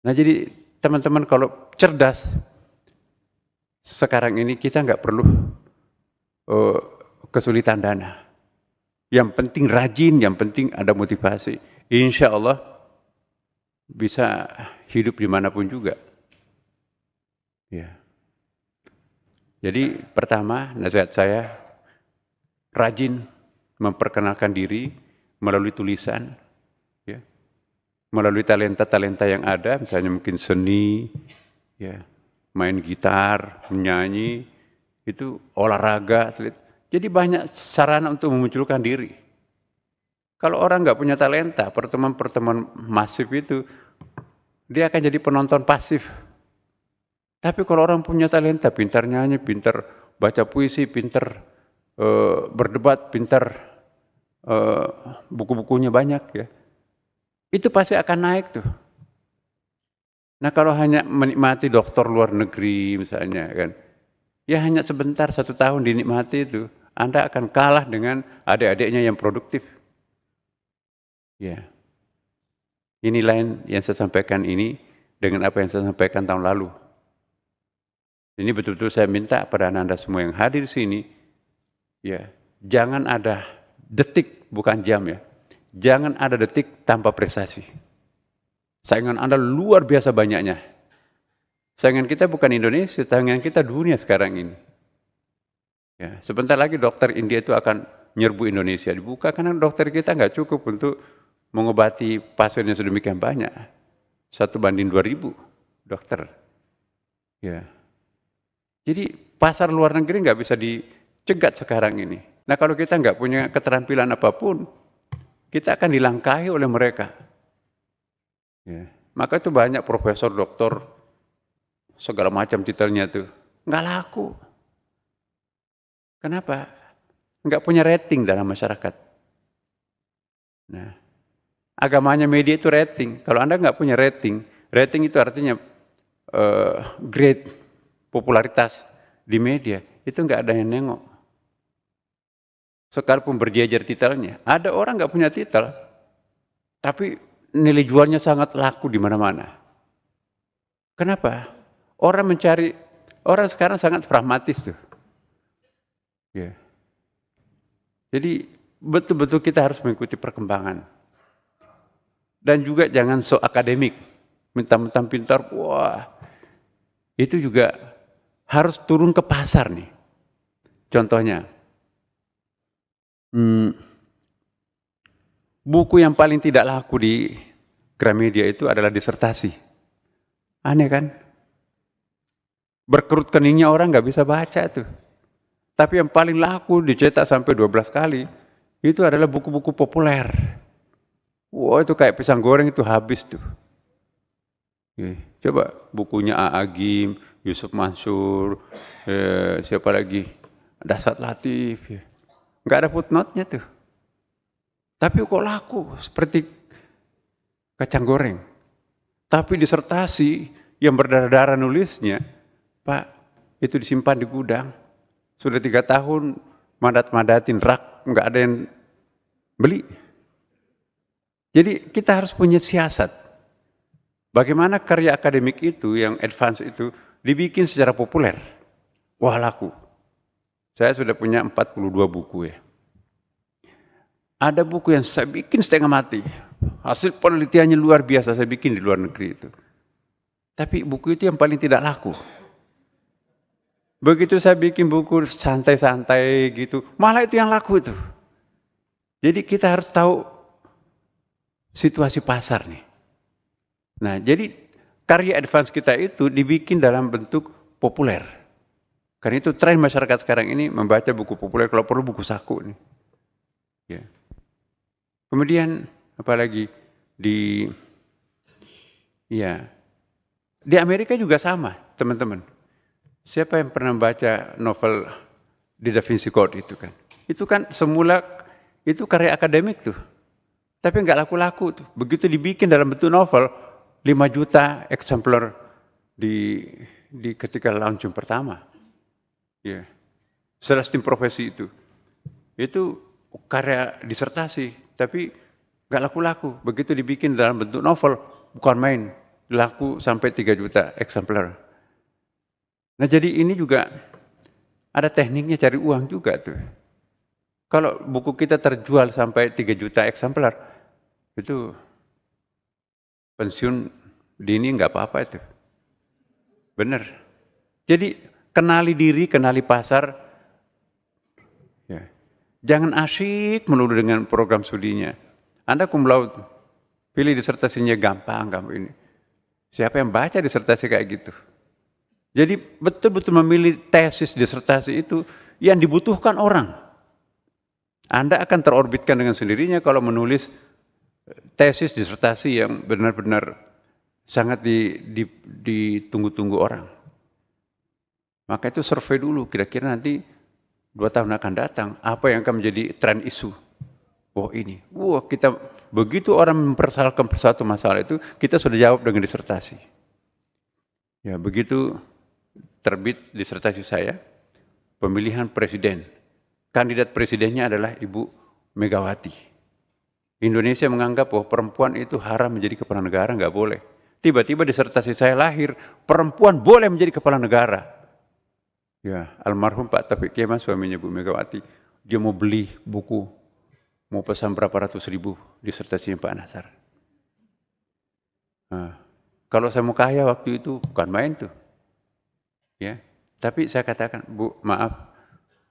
Nah jadi teman-teman kalau cerdas, sekarang ini kita nggak perlu kesulitan dana. Yang penting rajin, yang penting ada motivasi. Insya Allah bisa hidup dimanapun juga. Ya. Jadi pertama nasihat saya, rajin memperkenalkan diri melalui tulisan. Ya. melalui talenta-talenta yang ada, misalnya mungkin seni, ya, main gitar, menyanyi, itu olahraga, atlet. Jadi banyak sarana untuk memunculkan diri. Kalau orang nggak punya talenta, pertemuan-pertemuan masif itu, dia akan jadi penonton pasif. Tapi kalau orang punya talenta, pintar nyanyi, pintar baca puisi, pintar berdebat, pintar buku-bukunya banyak, ya, itu pasti akan naik tuh. Nah kalau hanya menikmati dokter luar negeri misalnya kan, ya hanya sebentar 1 tahun dinikmati itu, Anda akan kalah dengan adik-adiknya yang produktif. Ya, ini lain yang saya sampaikan ini dengan apa yang saya sampaikan tahun lalu. Ini betul-betul saya minta pada Anda semua yang hadir di sini, ya, jangan ada detik, bukan jam ya, jangan ada detik tanpa prestasi. Saingan Anda luar biasa banyaknya. Saingan kita bukan Indonesia, saingan kita dunia sekarang ini. Ya, sebentar lagi dokter India itu akan nyerbu Indonesia, dibuka karena dokter kita nggak cukup untuk mengobati pasien yang sedemikian banyak. 1:2000 dokter. Ya. Jadi pasar luar negeri nggak bisa dicegat sekarang ini. Nah kalau kita nggak punya keterampilan apapun, kita akan dilangkahi oleh mereka. Ya. Maka itu banyak profesor, doktor, segala macam titelnya tuh nggak laku. Kenapa? Nggak punya rating dalam masyarakat. Nah, agamanya media itu rating. Kalau Anda nggak punya rating, rating itu artinya grade popularitas di media, itu nggak ada yang nengok. Sekalipun berjejer titelnya, ada orang nggak punya titel, tapi nilai jualnya sangat laku di mana-mana. Kenapa? Orang sekarang sangat pragmatis tuh. Ya. Jadi betul-betul kita harus mengikuti perkembangan. Dan juga jangan so akademik, mentang-mentang pintar, wah, itu juga harus turun ke pasar nih. Contohnya, buku yang paling tidak laku di Gramedia itu adalah disertasi. Aneh kan? Berkerut keningnya orang nggak bisa baca tuh. Tapi yang paling laku dicetak sampai 12 kali, itu adalah buku-buku populer. Wah, itu kayak pisang goreng itu habis tuh. Coba bukunya A.A. Gim, Yusuf Mansur, siapa lagi? Dasat Latif. Ya. Nggak ada footnote-nya tuh. Tapi kok laku seperti kacang goreng. Tapi disertasi yang berdarah-darah nulisnya, Pak, itu disimpan di gudang. Sudah 3 tahun madatin rak, nggak ada yang beli. Jadi kita harus punya siasat. Bagaimana karya akademik itu yang advance itu dibikin secara populer. Wah laku. Saya sudah punya 42 buku ya. Ada buku yang saya bikin setengah mati. Hasil penelitiannya luar biasa, saya bikin di luar negeri itu. Tapi buku itu yang paling tidak laku. Begitu saya bikin buku santai-santai gitu, malah itu yang laku itu. Jadi kita harus tahu situasi pasar nih. Nah, jadi karya advance kita itu dibikin dalam bentuk populer. Karena itu tren masyarakat sekarang ini membaca buku populer, kalau perlu buku saku nih. Ya. Kemudian apalagi di Amerika juga sama, teman-teman. Siapa yang pernah baca novel di Da Vinci Code itu kan? Itu kan semula itu karya akademik tuh. Tapi nggak laku-laku tuh. Begitu dibikin dalam bentuk novel, 5 juta eksemplar di ketika launching pertama. Ya. Celestine Prophecy itu karya disertasi. Tapi nggak laku-laku. Begitu dibikin dalam bentuk novel, bukan main, laku sampai 3 juta eksemplar. Nah jadi ini juga ada tekniknya cari uang juga tuh. Kalau buku kita terjual sampai 3 juta eksemplar, itu pensiun dini nggak apa-apa itu. Bener. Jadi kenali diri, kenali pasar. Ya. Jangan asyik melulu dengan program studinya. Anda cum laude, Pilih disertasinya gampang ini. Siapa yang baca disertasi kayak gitu? Jadi betul-betul memilih tesis disertasi itu yang dibutuhkan orang. Anda akan terorbitkan dengan sendirinya kalau menulis tesis disertasi yang benar-benar sangat ditunggu-tunggu orang. Maka itu survei dulu, kira-kira nanti 2 tahun akan datang, apa yang akan menjadi tren isu? Oh ini, kita begitu orang mempersoalkan satu masalah itu, kita sudah jawab dengan disertasi. Ya begitu terbit disertasi saya, pemilihan presiden. Kandidat presidennya adalah Ibu Megawati. Indonesia menganggap bahwa perempuan itu haram menjadi kepala negara, nggak boleh. Tiba-tiba disertasi saya lahir, perempuan boleh menjadi kepala negara. Ya, almarhum Pak Taufik Kemas, suaminya Bu Megawati, dia mau beli buku, mau pesan berapa ratus ribu disertasinya Pak Nasar. Nah, kalau saya mau kaya waktu itu bukan main tuh. Ya, tapi saya katakan, Bu, maaf,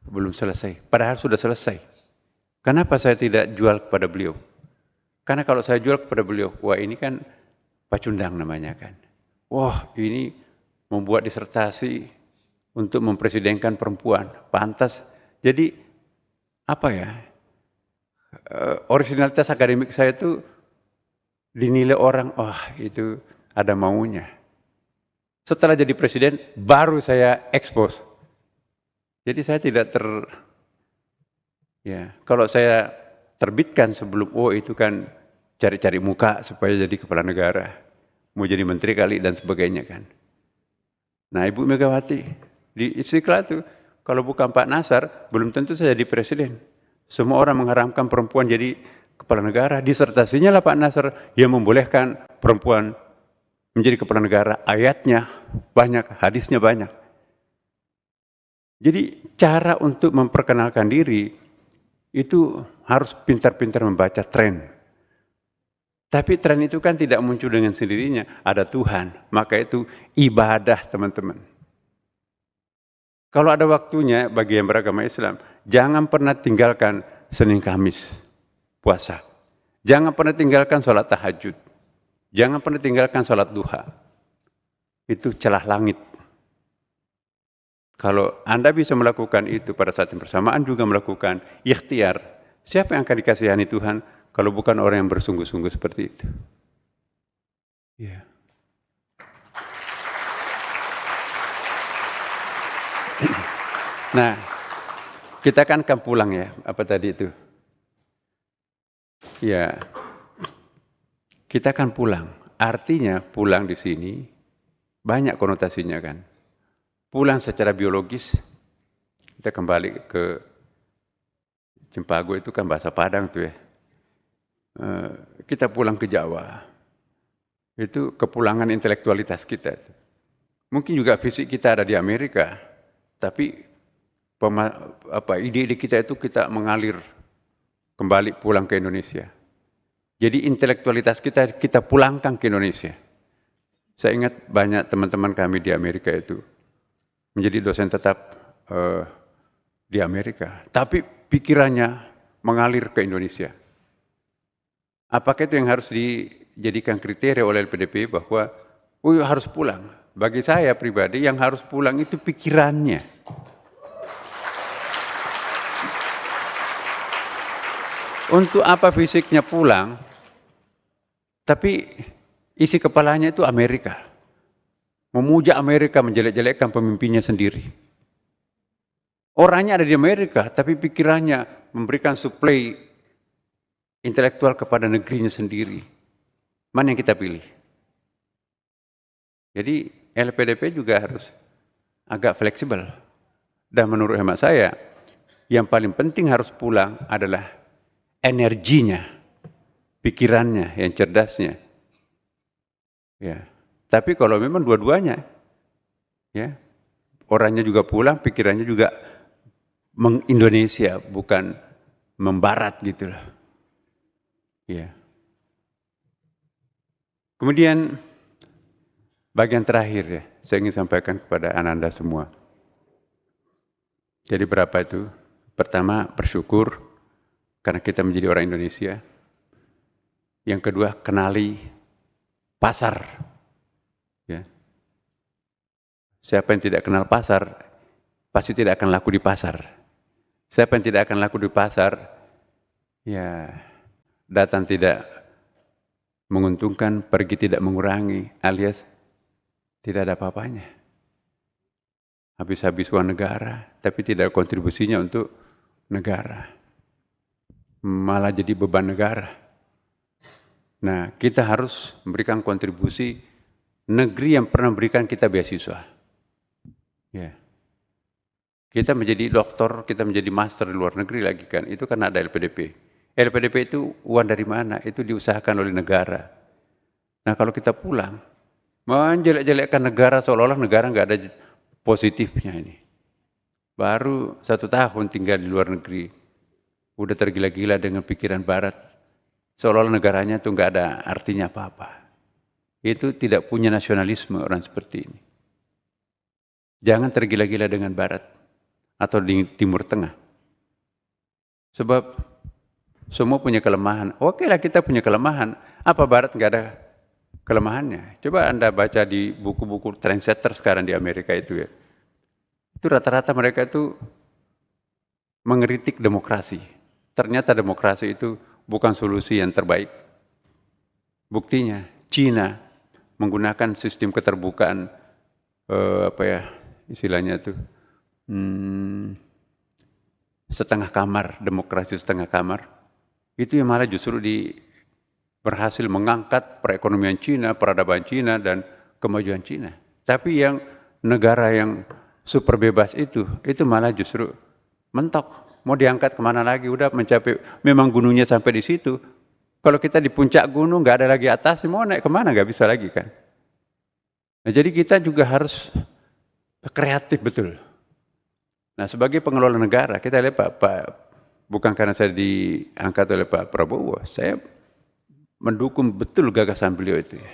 belum selesai. Padahal sudah selesai. Kenapa saya tidak jual kepada beliau? Karena kalau saya jual kepada beliau, wah ini kan pacundang namanya kan. Wah ini membuat disertasi untuk mempresidenkan perempuan. Pantas. Jadi apa ya? Originalitas akademik saya itu dinilai orang, itu ada maunya. Setelah jadi presiden, baru saya expose. Jadi saya tidak kalau saya terbitkan sebelum, itu kan cari-cari muka supaya jadi kepala negara. Mau jadi menteri kali dan sebagainya kan. Nah Ibu Megawati, di Istiqlal itu, kalau bukan Pak Nasar, belum tentu saya jadi presiden. Semua orang mengharamkan perempuan jadi kepala negara. Disertasinya lah Pak Nasar yang membolehkan perempuan menjadi kepala negara. Ayatnya banyak, hadisnya banyak. Jadi cara untuk memperkenalkan diri itu harus pintar-pintar membaca tren. Tapi tren itu kan tidak muncul dengan sendirinya, ada Tuhan. Maka itu ibadah teman-teman. Kalau ada waktunya bagi yang beragama Islam, jangan pernah tinggalkan Senin Kamis puasa. Jangan pernah tinggalkan sholat tahajud. Jangan pernah tinggalkan sholat duha. Itu celah langit. Kalau Anda bisa melakukan itu pada saat yang bersamaan juga melakukan ikhtiar, siapa yang akan dikasihani Tuhan kalau bukan orang yang bersungguh-sungguh seperti itu? Ya. Nah, kita kan akan pulang ya, apa tadi itu? Ya, kita akan pulang. Artinya pulang di sini banyak konotasinya kan. Pulang secara biologis, kita kembali ke Cimpago itu kan bahasa Padang tuh ya. Kita pulang ke Jawa, itu kepulangan intelektualitas kita. Mungkin juga fisik kita ada di Amerika, tapi ide-ide kita itu kita mengalir kembali pulang ke Indonesia. Jadi intelektualitas kita pulangkan ke Indonesia. Saya ingat banyak teman-teman kami di Amerika itu menjadi dosen tetap di Amerika, tapi pikirannya mengalir ke Indonesia. Apakah itu yang harus dijadikan kriteria oleh LPDP bahwa harus pulang? Bagi saya pribadi yang harus pulang itu pikirannya. Untuk apa fisiknya pulang, tapi isi kepalanya itu Amerika. Memuja Amerika, menjelek-jelekkan pemimpinnya sendiri. Orangnya ada di Amerika, tapi pikirannya memberikan suplai intelektual kepada negerinya sendiri. Mana yang kita pilih? Jadi LPDP juga harus agak fleksibel. Dan menurut hemat saya, yang paling penting harus pulang adalah energinya, pikirannya, yang cerdasnya. Ya. Tapi kalau memang dua-duanya, ya, orangnya juga pulang, pikirannya juga meng-Indonesia, bukan membarat gitu loh. Ya. Kemudian bagian terakhir ya, saya ingin sampaikan kepada Anda semua. Jadi berapa itu? Pertama, bersyukur karena kita menjadi orang Indonesia. Yang kedua, kenali pasar. Ya. Siapa yang tidak kenal pasar, pasti tidak akan laku di pasar. Siapa yang tidak akan laku di pasar, ya datang tidak menguntungkan, pergi tidak mengurangi, alias tidak ada apa-apanya. Habis-habis uang negara, tapi tidak ada kontribusinya untuk negara. Malah jadi beban negara. Nah, kita harus memberikan kontribusi negeri yang pernah memberikan kita beasiswa. Ya. Kita menjadi doktor, kita menjadi master di luar negeri lagi kan, itu karena ada LPDP. LPDP itu uang dari mana? Itu diusahakan oleh negara. Nah, kalau kita pulang, menjelek-jelekkan negara seolah-olah negara nggak ada positifnya ini. Baru 1 tahun tinggal di luar negeri, udah tergila-gila dengan pikiran barat, seolah-olah negaranya itu nggak ada artinya apa-apa. Itu tidak punya nasionalisme orang seperti ini. Jangan tergila-gila dengan barat atau di Timur Tengah. Sebab semua punya kelemahan. Oke lah, kita punya kelemahan. Apa barat nggak ada kelemahannya? Coba Anda baca di buku-buku trendsetter sekarang di Amerika itu ya. Itu rata-rata mereka itu mengkritik demokrasi. Ternyata demokrasi itu bukan solusi yang terbaik. Buktinya, Cina menggunakan sistem keterbukaan, istilahnya itu, setengah kamar, demokrasi setengah kamar. Itu yang malah justru berhasil mengangkat perekonomian Cina, peradaban Cina, dan kemajuan Cina. Tapi yang negara yang super bebas itu malah justru mentok. Mau diangkat kemana lagi? Udah mencapai, memang gunungnya sampai di situ. Kalau kita di puncak gunung, nggak ada lagi atas, mau naik kemana? Nggak bisa lagi kan. Nah, jadi kita juga harus kreatif betul. Nah, sebagai pengelola negara, kita lihat Pak, bukan karena saya diangkat oleh Pak Prabowo, saya mendukung betul gagasan beliau itu ya.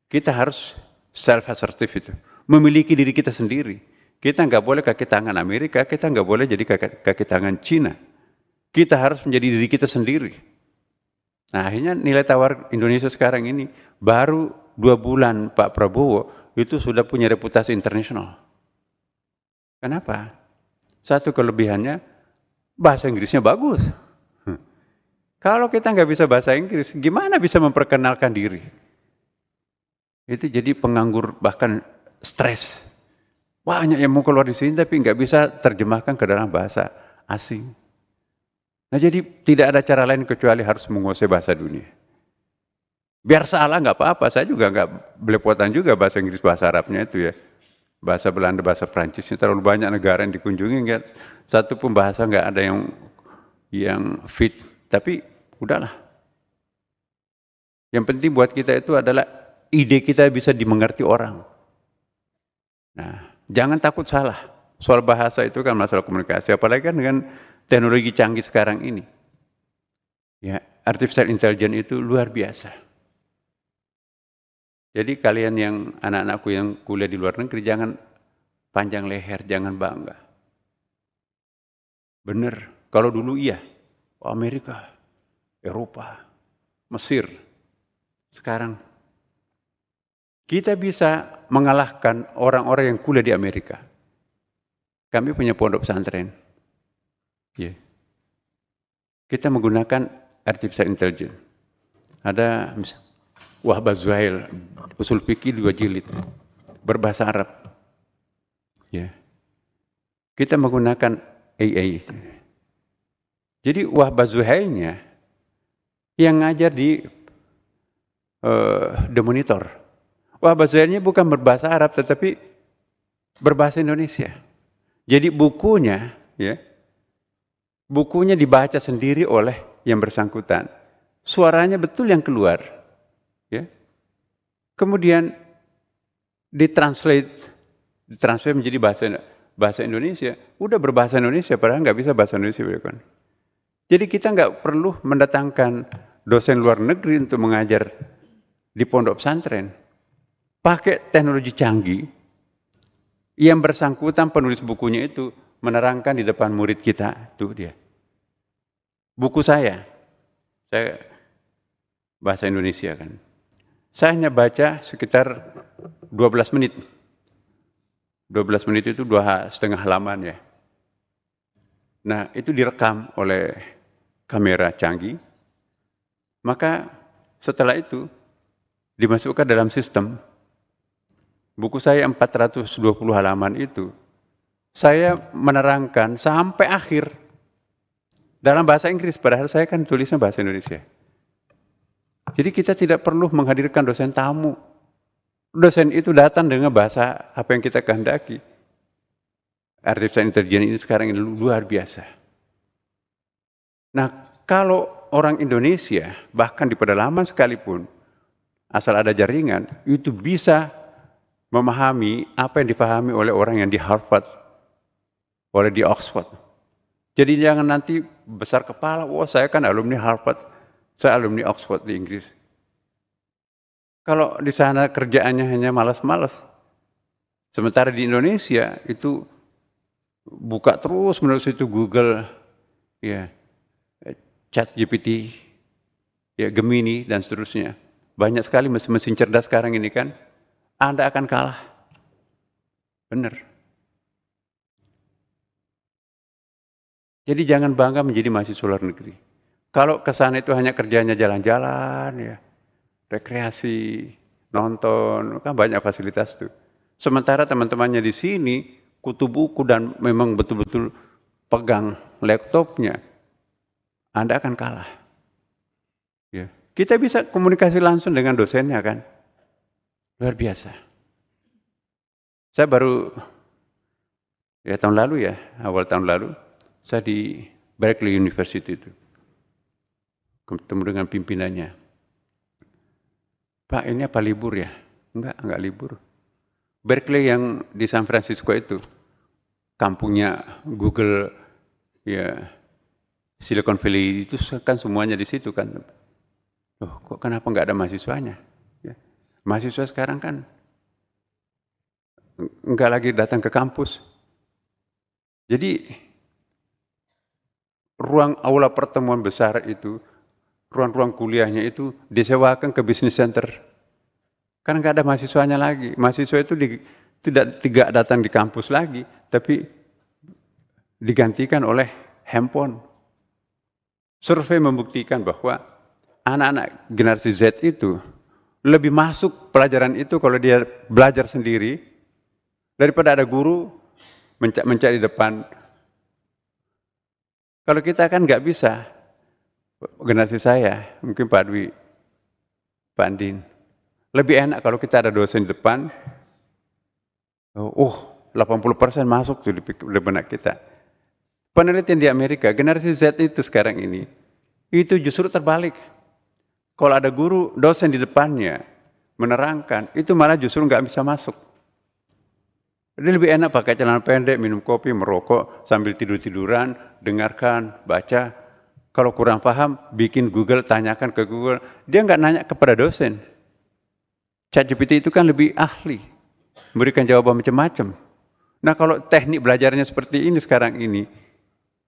Kita harus self-assertive itu, memiliki diri kita sendiri. Kita nggak boleh kaki tangan Amerika, kita nggak boleh jadi kaki tangan Cina. Kita harus menjadi diri kita sendiri. Nah, akhirnya nilai tawar Indonesia sekarang ini, baru 2 bulan Pak Prabowo itu sudah punya reputasi internasional. Kenapa? Satu kelebihannya, bahasa Inggrisnya bagus. Kalau kita nggak bisa bahasa Inggris, gimana bisa memperkenalkan diri? Itu jadi penganggur, bahkan stres. Banyak yang mau keluar di sini tapi nggak bisa terjemahkan ke dalam bahasa asing. Nah, jadi tidak ada cara lain kecuali harus menguasai bahasa dunia. Biar salah nggak apa-apa, saya juga nggak belepotan juga bahasa Inggris, bahasa Arabnya itu ya. Bahasa Belanda, bahasa Prancisnya, terlalu banyak negara yang dikunjungi, nggak satu pun bahasa nggak ada yang fit. Tapi udahlah. Yang penting buat kita itu adalah ide kita bisa dimengerti orang. Nah, jangan takut salah. Soal bahasa itu kan masalah komunikasi, apalagi kan dengan teknologi canggih sekarang ini. Ya, artificial intelligence itu luar biasa. Jadi kalian yang anak-anakku yang kuliah di luar negeri, jangan panjang leher, jangan bangga. Benar, kalau dulu iya, Amerika, Eropa, Mesir. Sekarang kita bisa mengalahkan orang-orang yang kuliah di Amerika. Kami punya pondok pesantren. Yeah. Kita menggunakan artificial intelligence. Ada Wahbah Zuhail, usul fikih 2 jilid, berbahasa Arab. Yeah. Kita menggunakan AI. Jadi Wahbah Zuhailnya yang ngajar di The Monitor. Wahbah Zuhailnya bukan berbahasa Arab, tetapi berbahasa Indonesia. Jadi bukunya, ya, bukunya dibaca sendiri oleh yang bersangkutan. Suaranya betul yang keluar. Ya. Kemudian ditranslate menjadi bahasa Indonesia. Udah berbahasa Indonesia, padahal nggak bisa bahasa Indonesia. Kan? Jadi kita nggak perlu mendatangkan dosen luar negeri untuk mengajar di pondok pesantren. Pakai teknologi canggih, yang bersangkutan penulis bukunya itu menerangkan di depan murid kita. Tuh dia. Buku saya bahasa Indonesia kan. Saya hanya baca sekitar 12 menit. 12 menit itu 2,5 halaman ya. Nah, itu direkam oleh kamera canggih. Maka setelah itu dimasukkan dalam sistem. Buku saya 420 halaman itu, saya menerangkan sampai akhir dalam bahasa Inggris, padahal saya kan tulisnya bahasa Indonesia. Jadi kita tidak perlu menghadirkan dosen tamu. Dosen itu datang dengan bahasa apa yang kita kehendaki. Artificial intelligence ini sekarang ini luar biasa. Nah, kalau orang Indonesia, bahkan di pedalaman sekalipun, asal ada jaringan, itu bisa memahami apa yang dipahami oleh orang yang di Harvard, oleh di Oxford. Jadi jangan nanti besar kepala, wah saya kan alumni Harvard, saya alumni Oxford di Inggris. Kalau di sana kerjaannya hanya malas-malas, sementara di Indonesia itu buka terus menerus itu Google, ya, ChatGPT, ya Gemini dan seterusnya. Banyak sekali mesin-mesin cerdas sekarang ini kan. Anda akan kalah. Benar. Jadi jangan bangga menjadi mahasiswa luar negeri. Kalau ke sana itu hanya kerjanya jalan-jalan, ya, rekreasi, nonton, kan banyak fasilitas tuh. Sementara teman-temannya di sini kutu buku dan memang betul-betul pegang laptopnya, Anda akan kalah. Ya. Kita bisa komunikasi langsung dengan dosennya kan. Luar biasa. Saya baru, ya tahun lalu ya, awal tahun lalu, saya di Berkeley University itu. Ketemu dengan pimpinannya. Pak, ini apa libur ya? Enggak libur. Berkeley yang di San Francisco itu, kampungnya Google, ya Silicon Valley itu kan semuanya di situ kan. Loh, kok kenapa enggak ada mahasiswanya? Mahasiswa sekarang kan enggak lagi datang ke kampus. Jadi ruang aula pertemuan besar itu, ruang-ruang kuliahnya itu disewakan ke business center. Kan enggak ada mahasiswanya lagi. Mahasiswa itu tidak datang di kampus lagi, tapi digantikan oleh handphone. Survei membuktikan bahwa anak-anak generasi Z itu lebih masuk pelajaran itu kalau dia belajar sendiri daripada ada guru mencari depan. Kalau kita kan nggak bisa, generasi saya, mungkin Pak Dwi, Pak Andin, lebih enak kalau kita ada dosen di depan, 80% masuk tuh di benak kita. Penelitian di Amerika, generasi Z itu sekarang ini, itu justru terbalik. Kalau ada guru, dosen di depannya menerangkan, itu malah justru nggak bisa masuk. Jadi lebih enak pakai celana pendek, minum kopi, merokok, sambil tidur-tiduran, dengarkan, baca. Kalau kurang paham, bikin Google, tanyakan ke Google. Dia nggak nanya kepada dosen. ChatGPT itu kan lebih ahli, memberikan jawaban macam-macam. Nah kalau teknik belajarnya seperti ini sekarang ini,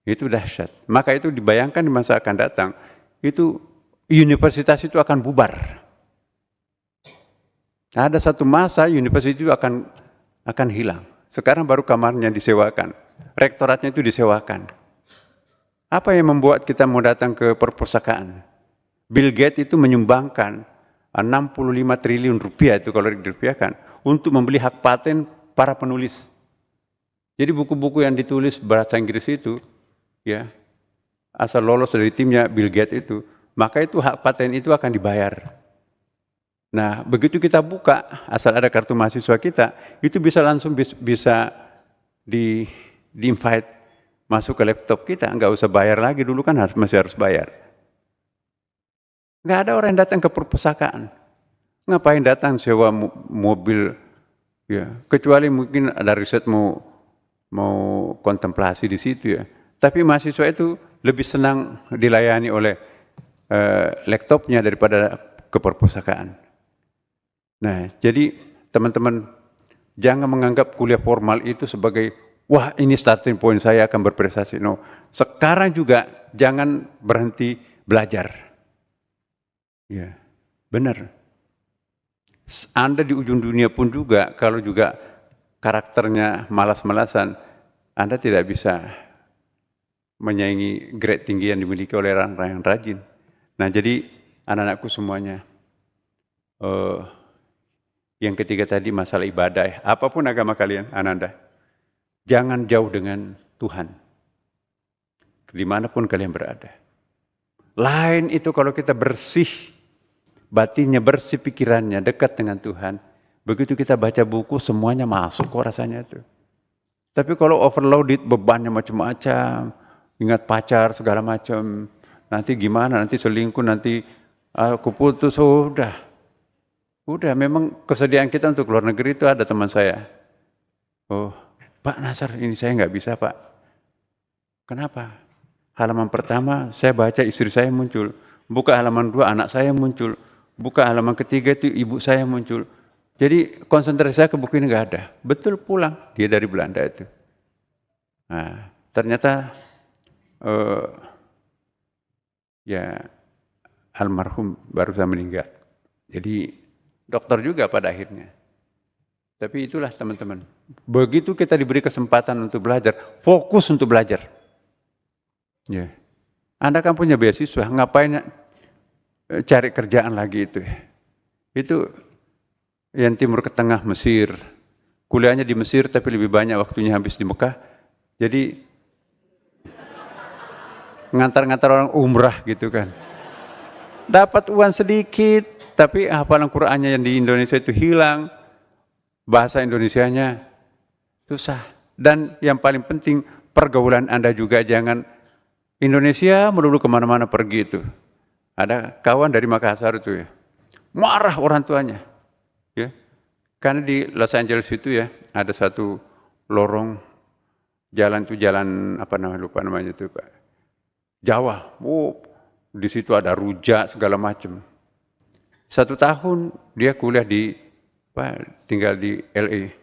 itu dahsyat. Maka itu dibayangkan di masa akan datang, itu universitas itu akan bubar. Ada satu masa universitas itu akan hilang. Sekarang baru kamarnya disewakan, rektoratnya itu disewakan. Apa yang membuat kita mau datang ke perpustakaan? Bill Gates itu menyumbangkan 65 triliun rupiah itu kalau dirupiahkan untuk membeli hak paten para penulis. Jadi buku-buku yang ditulis bahasa Inggris itu, ya, asal lolos dari timnya Bill Gates itu, maka itu hak paten itu akan dibayar. Nah, begitu kita buka, asal ada kartu mahasiswa kita, itu bisa langsung bisa di-invite masuk ke laptop kita, nggak usah bayar lagi, dulu kan masih harus bayar. Nggak ada orang yang datang ke perpustakaan. Ngapain datang sewa mobil, ya, kecuali mungkin ada riset mau kontemplasi di situ ya. Tapi mahasiswa itu lebih senang dilayani oleh laptopnya daripada ke perpustakaan. Nah, jadi teman-teman jangan menganggap kuliah formal itu sebagai wah ini starting point saya akan berprestasi. No, sekarang juga jangan berhenti belajar. Ya, Benar. Anda di ujung dunia pun juga, kalau juga karakternya malas-malasan, Anda tidak bisa menyaingi grade tinggi yang dimiliki oleh orang-orang yang rajin. Nah, jadi anak-anakku semuanya, yang ketiga tadi masalah ibadah, apapun agama kalian, Ananda, jangan jauh dengan Tuhan, dimanapun kalian berada. Lain itu kalau kita bersih, batinnya bersih, pikirannya dekat dengan Tuhan, begitu kita baca buku semuanya masuk kok rasanya itu. Tapi kalau overloaded, bebannya macam-macam, ingat pacar segala macam, nanti gimana, nanti selingkuh, nanti aku putus, udah memang kesediaan kita untuk keluar negeri itu. Ada teman saya, Pak Nasar, ini saya nggak bisa Pak. Kenapa? Halaman pertama saya baca istri saya muncul, buka halaman 2 anak saya muncul, buka halaman ketiga itu ibu saya muncul. Jadi konsentrasi saya ke buku ini nggak ada. Betul pulang, dia dari Belanda itu. Nah, ternyata ya almarhum baru saja meninggal. Jadi dokter juga pada akhirnya. Tapi itulah teman-teman. Begitu kita diberi kesempatan untuk belajar, fokus untuk belajar. Ya, Anda kan punya beasiswa, ngapain cari kerjaan lagi itu? Itu yang timur ke tengah Mesir, kuliahnya di Mesir tapi lebih banyak waktunya habis di Mekah. Jadi ngantar-ngantar orang umrah gitu kan. Dapat uang sedikit, tapi hafalan Qur'annya yang di Indonesia itu hilang, bahasa Indonesianya susah. Dan yang paling penting, pergaulan Anda juga jangan Indonesia melulu kemana-mana pergi itu. Ada kawan dari Makassar itu ya, marah orang tuanya. Ya, karena di Los Angeles itu ya, ada satu lorong jalan itu jalan apa namanya, lupa namanya itu Pak. Jawa, di situ ada rujak segala macam. 1 tahun dia kuliah tinggal di LA.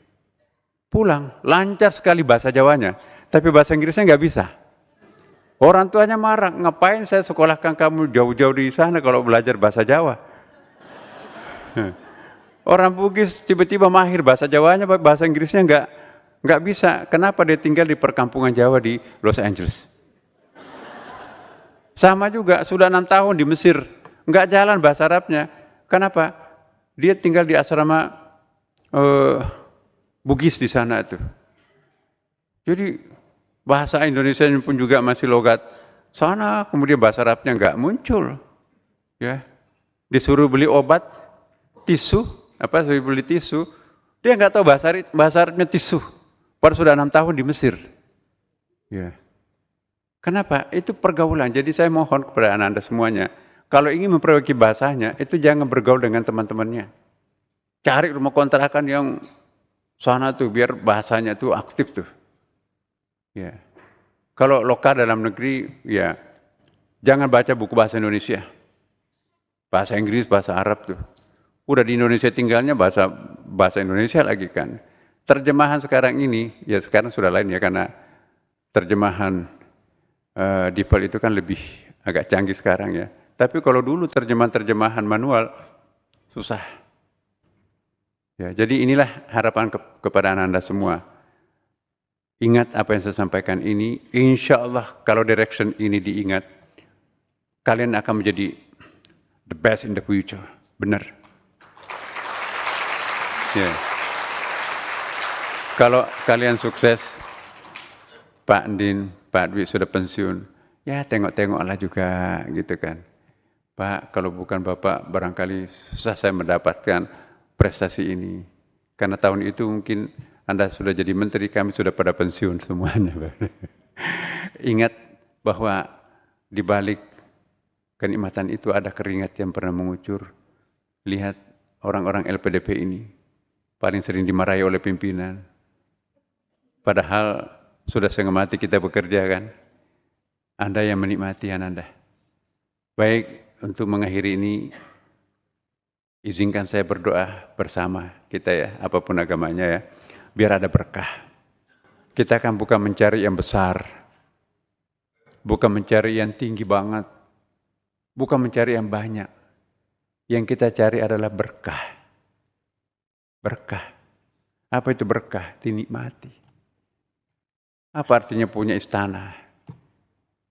Pulang, lancar sekali bahasa Jawanya, tapi bahasa Inggrisnya nggak bisa. Orang tuanya marah, ngapain saya sekolahkan kamu jauh-jauh di sana kalau belajar bahasa Jawa? Orang Bugis tiba-tiba mahir bahasa Jawanya, bahasa Inggrisnya nggak bisa. Kenapa dia tinggal di perkampungan Jawa di Los Angeles? Sama juga, sudah 6 tahun di Mesir, nggak jalan bahasa Arabnya. Kenapa? Dia tinggal di asrama Bugis di sana itu. Jadi bahasa Indonesia pun juga masih logat sana, kemudian bahasa Arabnya nggak muncul. Ya, disuruh beli obat, tisu, suruh beli tisu, dia nggak tahu bahasa Arabnya tisu. Padahal sudah 6 tahun di Mesir. Ya. Kenapa? Itu pergaulan. Jadi saya mohon kepada Anda semuanya, kalau ingin memperbaiki bahasanya, itu jangan bergaul dengan teman-temannya. Cari rumah kontrakan yang sana tuh, biar bahasanya tuh aktif tuh. Ya. Kalau lokal dalam negeri, ya jangan baca buku bahasa Indonesia. Bahasa Inggris, bahasa Arab tuh. Udah di Indonesia tinggalnya bahasa Indonesia lagi kan. Terjemahan sekarang ini, ya sekarang sudah lain ya, karena terjemahan DeepL itu kan lebih agak canggih sekarang ya. Tapi kalau dulu terjemahan manual susah. Ya, jadi inilah harapan kepada Anda semua. Ingat apa yang saya sampaikan ini, insya Allah kalau direction ini diingat, kalian akan menjadi the best in the future. Benar. Ya. Kalau kalian sukses, Pak Ndin, Pak Dwi sudah pensiun, ya tengok-tengoklah juga gitu kan. Pak, kalau bukan Bapak barangkali susah saya mendapatkan prestasi ini. Karena tahun itu mungkin Anda sudah jadi menteri, kami sudah pada pensiun semuanya. Ingat bahwa di balik kenikmatan itu ada keringat yang pernah mengucur. Lihat orang-orang LPDP ini paling sering dimarahi oleh pimpinan. Padahal sudah setengah mati kita bekerja kan. Anda yang menikmati Anda. Baik, untuk mengakhiri ini, izinkan saya berdoa bersama kita ya, apapun agamanya ya. Biar ada berkah. Kita akan bukan mencari yang besar, bukan mencari yang tinggi banget, bukan mencari yang banyak. Yang kita cari adalah berkah. Berkah. Apa itu berkah? Dinikmati. Apa artinya punya istana?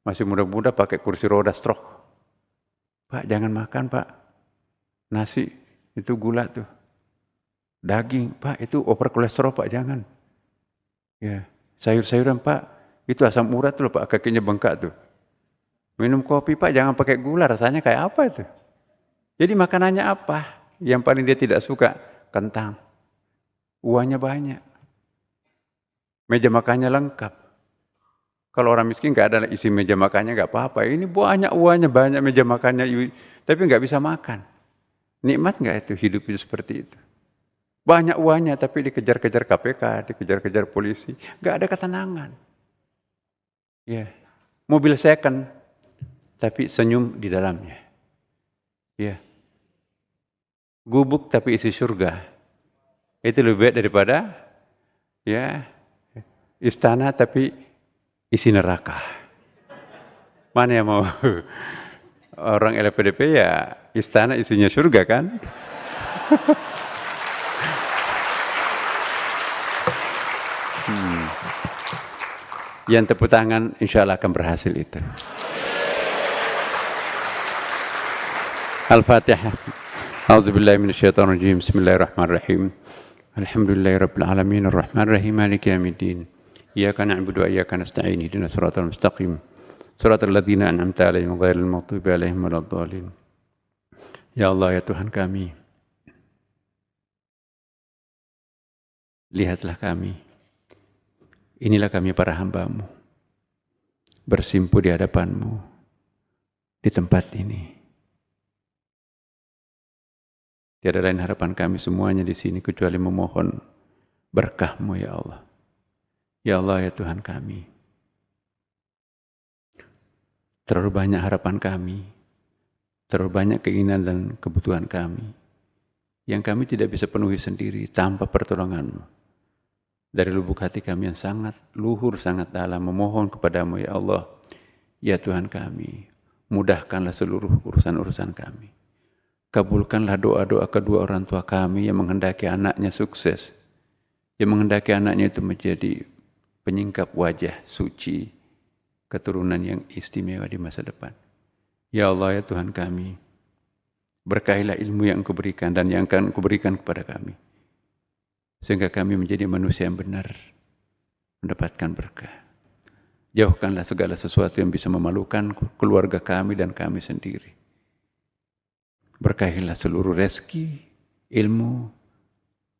Masih muda-muda pakai kursi roda stroke. Pak, jangan makan, Pak. Nasi, itu gula tuh. Daging, Pak, itu over kolesterol, Pak, jangan. Ya, sayur-sayuran, Pak, itu asam urat tuh, Pak, kakinya bengkak tuh. Minum kopi, Pak, jangan pakai gula, rasanya kayak apa itu? Jadi makanannya apa? Yang paling dia tidak suka? Kentang. Uangnya banyak. Meja makannya lengkap. Kalau orang miskin nggak ada isi meja makannya nggak apa-apa. Ini banyak uangnya, banyak meja makannya, tapi nggak bisa makan. Nikmat nggak itu hidup itu seperti itu? Banyak uangnya tapi dikejar-kejar KPK, dikejar-kejar polisi, nggak ada ketenangan. Ya, mobil second tapi senyum di dalamnya. Ya, gubuk tapi isi surga. Itu lebih baik daripada ya istana tapi isi neraka. Mana yang mau? Orang LPDP ya istana isinya surga kan? Yang tepuk tangan insya Allah akan berhasil itu. Al-Fatihah. A'udzubillahi minasyaitonirrajim. Bismillahirrahmanirrahim. Alhamdulillahirabbil alamin arrahmanirrahim maliki yaumiddin. Iyyaka na'budu wa iyyaka nasta'in. Ihdinas siratal mustaqim. Siratal ladzina an'amta 'alaihim ghairil maghdubi 'alaihim waladdallin. Ya Allah, ya Tuhan kami. Lihatlah kami. Inilah kami para hamba-Mu. Bersimpu di hadapan-Mu di tempat ini. Tiada lain harapan kami semuanya di sini kecuali memohon berkah-Mu ya Allah. Ya Allah, ya Tuhan kami. Terlalu banyak harapan kami, terlalu banyak keinginan dan kebutuhan kami yang kami tidak bisa penuhi sendiri tanpa pertolongan-Mu. Dari lubuk hati kami yang sangat luhur, sangat dalam, memohon kepada-Mu ya Allah. Ya Tuhan kami, mudahkanlah seluruh urusan-urusan kami. Kabulkanlah doa-doa kedua orang tua kami yang menghendaki anaknya sukses, yang menghendaki anaknya itu menjadi penyingkap wajah suci, keturunan yang istimewa di masa depan. Ya Allah, ya Tuhan kami, berkahilah ilmu yang Engkau berikan dan yang akan Engkau berikan kepada kami, sehingga kami menjadi manusia yang benar, mendapatkan berkah. Jauhkanlah segala sesuatu yang bisa memalukan keluarga kami dan kami sendiri. Berkahilah seluruh rezeki, ilmu,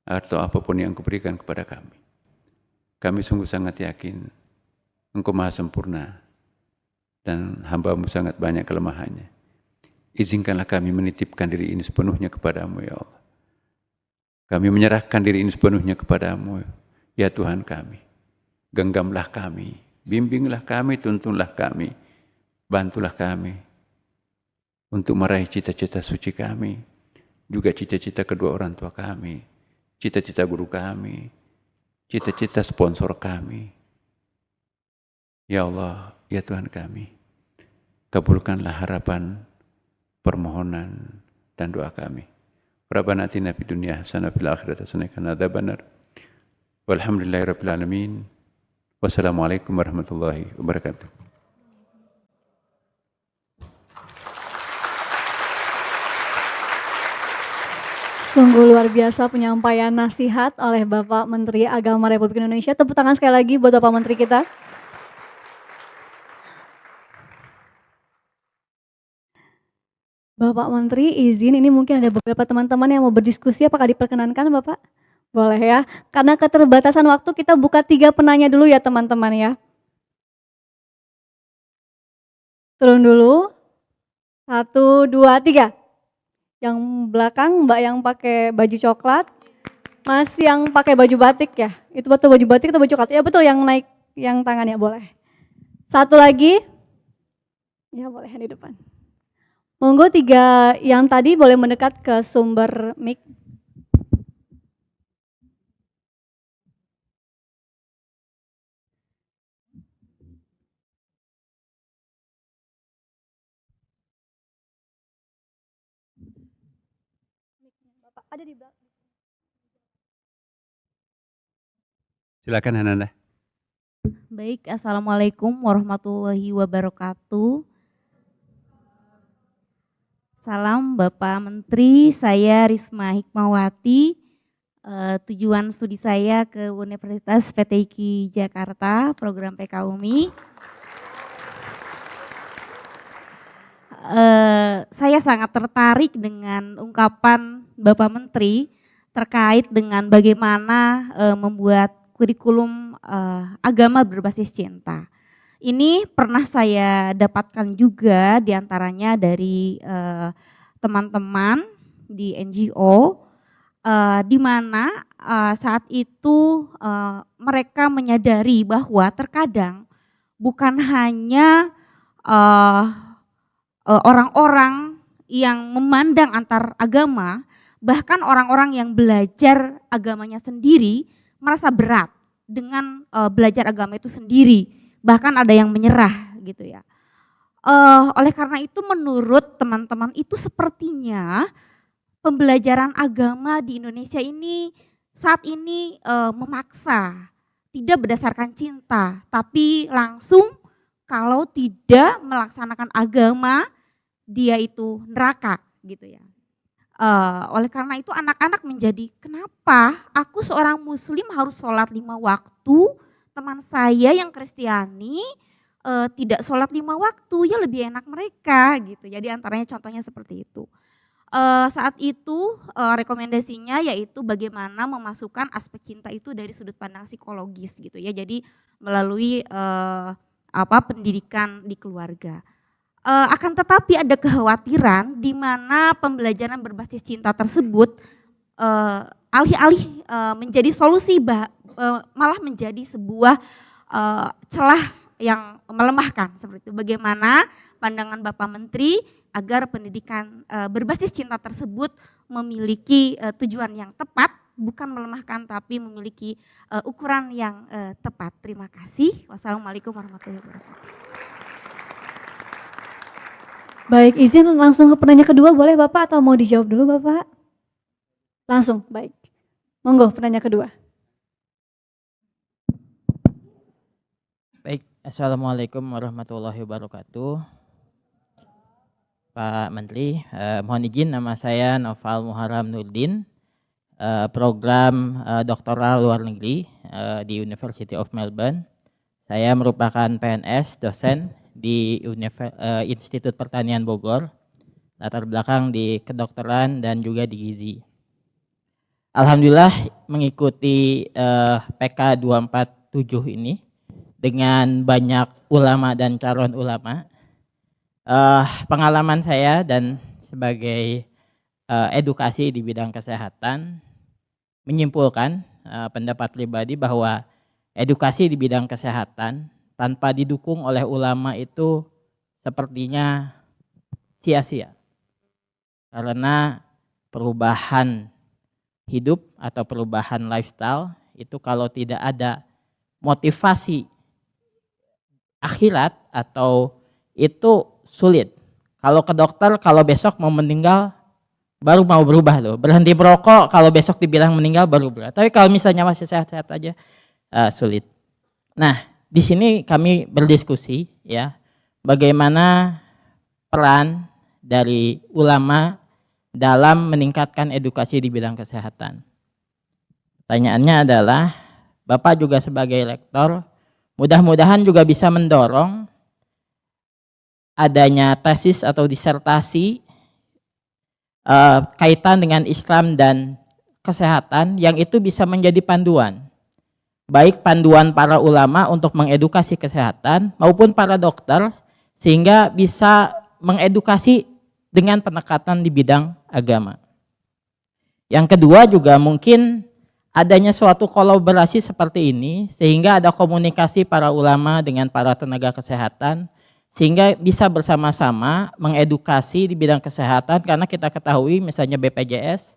atau apapun yang Engkau berikan kepada kami. Kami sungguh sangat yakin Engkau maha sempurna dan hamba-Mu sangat banyak kelemahannya. Izinkanlah kami menitipkan diri ini sepenuhnya kepada-Mu ya Allah. Kami menyerahkan diri ini sepenuhnya kepada-Mu ya Tuhan kami. Genggamlah kami, bimbinglah kami, tuntunlah kami, bantulah kami untuk meraih cita-cita suci kami, juga cita-cita kedua orang tua kami, cita-cita guru kami, cita-cita sponsor kami. Ya Allah, ya Tuhan kami, kabulkanlah harapan, permohonan, dan doa kami. Rabbana atina fid dunya hasanah fil akhirati hasanah wa qina adzabannar. Walhamdulillahirabbil alamin. Wassalamualaikum warahmatullahi wabarakatuh. Sungguh luar biasa penyampaian nasihat oleh Bapak Menteri Agama Republik Indonesia. Tepuk tangan sekali lagi buat Bapak Menteri kita. Bapak Menteri izin, ini mungkin ada beberapa teman-teman yang mau berdiskusi, apakah diperkenankan Bapak? Boleh ya, karena keterbatasan waktu kita buka 3 penanya dulu ya teman-teman ya. Turun dulu, 1, 2, 3. Yang belakang Mbak yang pakai baju coklat, Mas yang pakai baju batik ya, itu betul baju batik atau baju coklat? Ya betul, yang naik, yang tangannya boleh. 1 lagi, ya boleh yang di depan. Monggo 3 yang tadi boleh mendekat ke sumber mic. Bapak ada di belakang. Silakan Hananda. Baik, Assalamualaikum warahmatullahi wabarakatuh. Salam Bapak Menteri, saya Risma Hikmawati. Tujuan studi saya ke Universitas PTIQ Jakarta, program PKUMI. Saya sangat tertarik dengan ungkapan Bapak Menteri terkait dengan bagaimana membuat kurikulum agama berbasis cinta. Ini pernah saya dapatkan juga diantaranya dari teman-teman di NGO, di mana saat itu mereka menyadari bahwa terkadang bukan hanya orang-orang yang memandang antar agama, bahkan orang-orang yang belajar agamanya sendiri merasa berat dengan belajar agama itu sendiri, bahkan ada yang menyerah gitu ya. Oleh karena itu menurut teman-teman itu sepertinya pembelajaran agama di Indonesia ini saat ini memaksa, tidak berdasarkan cinta, tapi langsung kalau tidak melaksanakan agama dia itu neraka gitu ya. Oleh karena itu anak-anak menjadi kenapa aku seorang muslim harus sholat 5 waktu, teman saya yang Kristiani tidak sholat 5 waktu, ya lebih enak mereka gitu. Jadi antaranya contohnya seperti itu. Saat itu rekomendasinya yaitu bagaimana memasukkan aspek cinta itu dari sudut pandang psikologis gitu ya. Jadi melalui pendidikan di keluarga. Akan tetapi ada kekhawatiran di mana pembelajaran berbasis cinta tersebut alih-alih menjadi solusi malah menjadi sebuah celah yang melemahkan seperti itu. Bagaimana pandangan Bapak Menteri agar pendidikan berbasis cinta tersebut memiliki tujuan yang tepat, bukan melemahkan tapi memiliki ukuran yang tepat. Terima kasih. Wassalamualaikum warahmatullahi wabarakatuh. Baik, izin langsung ke penanya kedua boleh Bapak atau mau dijawab dulu Bapak? Langsung, baik. Monggo penanya kedua. Baik, Assalamualaikum warahmatullahi wabarakatuh. Pak Menteri, mohon izin nama saya Noval Muharram Nurdin, program doktoral luar negeri di University of Melbourne. Saya merupakan PNS, dosen di Institut Pertanian Bogor, latar belakang di kedokteran dan juga di gizi. Alhamdulillah mengikuti PK 247 ini dengan banyak ulama dan calon ulama. Pengalaman saya dan sebagai edukasi di bidang kesehatan menyimpulkan pendapat pribadi bahwa edukasi di bidang kesehatan tanpa didukung oleh ulama itu sepertinya sia-sia. Karena perubahan hidup atau perubahan lifestyle itu kalau tidak ada motivasi akhirat atau itu sulit. Kalau ke dokter kalau besok mau meninggal baru mau berubah loh. Berhenti merokok kalau besok dibilang meninggal baru berubah. Tapi kalau misalnya masih sehat-sehat aja sulit. Nah, di sini kami berdiskusi ya bagaimana peran dari ulama dalam meningkatkan edukasi di bidang kesehatan. Pertanyaannya adalah, Bapak juga sebagai rektor, mudah-mudahan juga bisa mendorong adanya tesis atau disertasi kaitan dengan Islam dan kesehatan yang itu bisa menjadi panduan. Baik panduan para ulama untuk mengedukasi kesehatan maupun para dokter sehingga bisa mengedukasi dengan pendekatan di bidang agama. Yang kedua juga mungkin adanya suatu kolaborasi seperti ini sehingga ada komunikasi para ulama dengan para tenaga kesehatan sehingga bisa bersama-sama mengedukasi di bidang kesehatan karena kita ketahui misalnya BPJS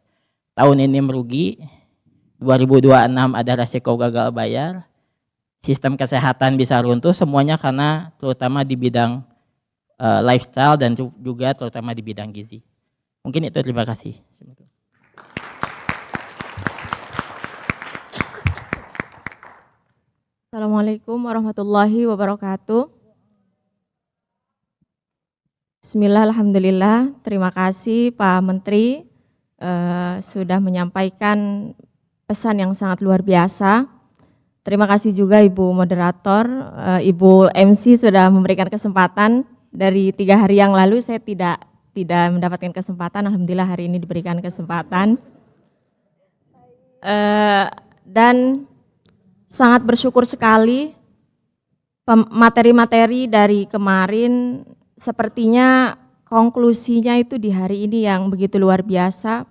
tahun ini merugi, 2026 ada resiko gagal bayar, sistem kesehatan bisa runtuh semuanya karena terutama di bidang lifestyle dan juga terutama di bidang gizi. Mungkin itu, terima kasih. Assalamualaikum warahmatullahi wabarakatuh. Bismillah, alhamdulillah. Terima kasih Pak Menteri sudah menyampaikan pesan yang sangat luar biasa. Terima kasih juga Ibu Moderator, Ibu MC sudah memberikan kesempatan. Dari 3 hari yang lalu saya tidak mendapatkan kesempatan, alhamdulillah hari ini diberikan kesempatan. Dan sangat bersyukur sekali materi-materi dari kemarin sepertinya konklusinya itu di hari ini yang begitu luar biasa,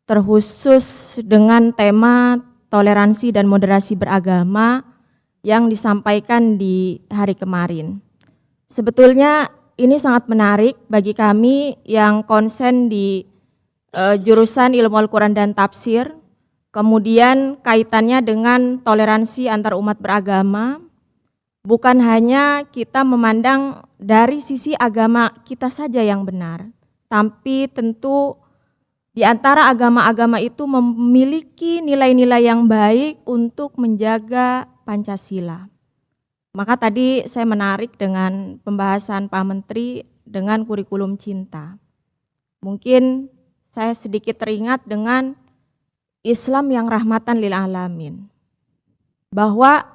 terkhusus dengan tema toleransi dan moderasi beragama yang disampaikan di hari kemarin. Sebetulnya ini sangat menarik bagi kami yang konsen di jurusan Ilmu Al-Quran dan Tafsir, kemudian kaitannya dengan toleransi antar umat beragama, bukan hanya kita memandang dari sisi agama kita saja yang benar, tapi tentu di antara agama-agama itu memiliki nilai-nilai yang baik untuk menjaga Pancasila. Maka tadi saya menarik dengan pembahasan Pak Menteri dengan kurikulum cinta. Mungkin saya sedikit teringat dengan Islam yang rahmatan lil alamin. Bahwa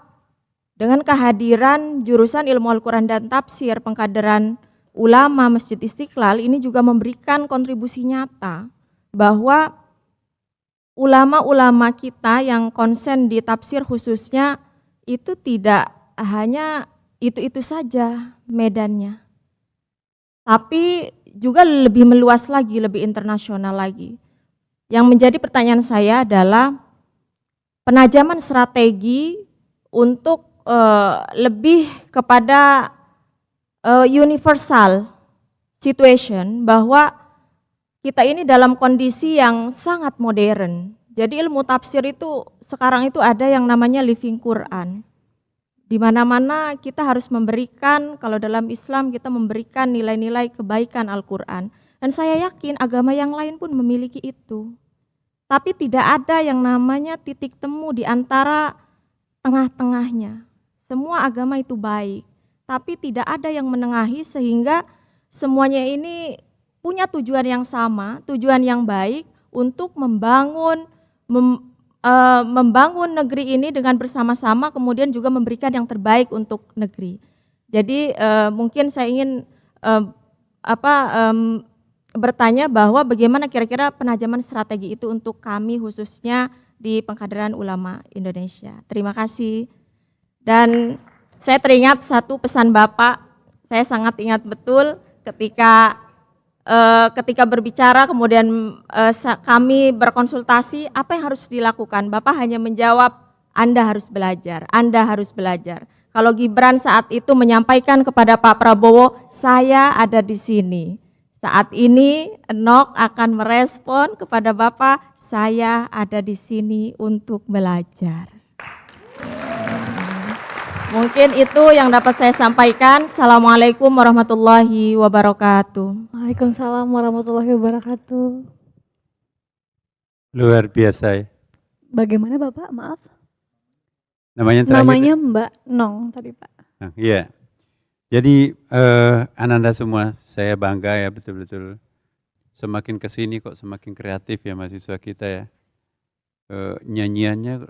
dengan kehadiran jurusan Ilmu Al-Quran dan Tafsir, pengkaderan ulama Masjid Istiqlal ini juga memberikan kontribusi nyata bahwa ulama-ulama kita yang konsen di tafsir khususnya itu tidak hanya itu-itu saja medannya, tapi juga lebih meluas lagi, lebih internasional lagi. Yang menjadi pertanyaan saya adalah penajaman strategi untuk lebih kepada universal situation, bahwa kita ini dalam kondisi yang sangat modern. Jadi ilmu tafsir itu sekarang itu ada yang namanya living Quran. Di mana-mana kita harus memberikan, kalau dalam Islam kita memberikan nilai-nilai kebaikan Al-Quran. Dan saya yakin agama yang lain pun memiliki itu. Tapi tidak ada yang namanya titik temu di antara tengah-tengahnya. Semua agama itu baik, tapi tidak ada yang menengahi sehingga semuanya ini punya tujuan yang sama, tujuan yang baik untuk membangun negeri ini dengan bersama-sama, kemudian juga memberikan yang terbaik untuk negeri. Jadi mungkin saya ingin bertanya bahwa bagaimana kira-kira penajaman strategi itu untuk kami khususnya di Pengkaderan Ulama Indonesia. Terima kasih. Dan saya teringat satu pesan Bapak, saya sangat ingat betul ketika berbicara kemudian kami berkonsultasi apa yang harus dilakukan. Bapak hanya menjawab, Anda harus belajar, Anda harus belajar. Kalau Gibran saat itu menyampaikan kepada Pak Prabowo, saya ada di sini. Saat ini Enok akan merespon kepada Bapak, saya ada di sini untuk belajar. Mungkin itu yang dapat saya sampaikan. Assalamualaikum warahmatullahi wabarakatuh. Waalaikumsalam warahmatullahi wabarakatuh. Luar biasa ya. Bagaimana Bapak? Maaf. Namanya terakhir? Namanya Mbak Nong tadi Pak. Nah, iya. Jadi Ananda semua, saya bangga ya betul-betul. Semakin kesini kok semakin kreatif ya mahasiswa kita ya. Nyanyiannya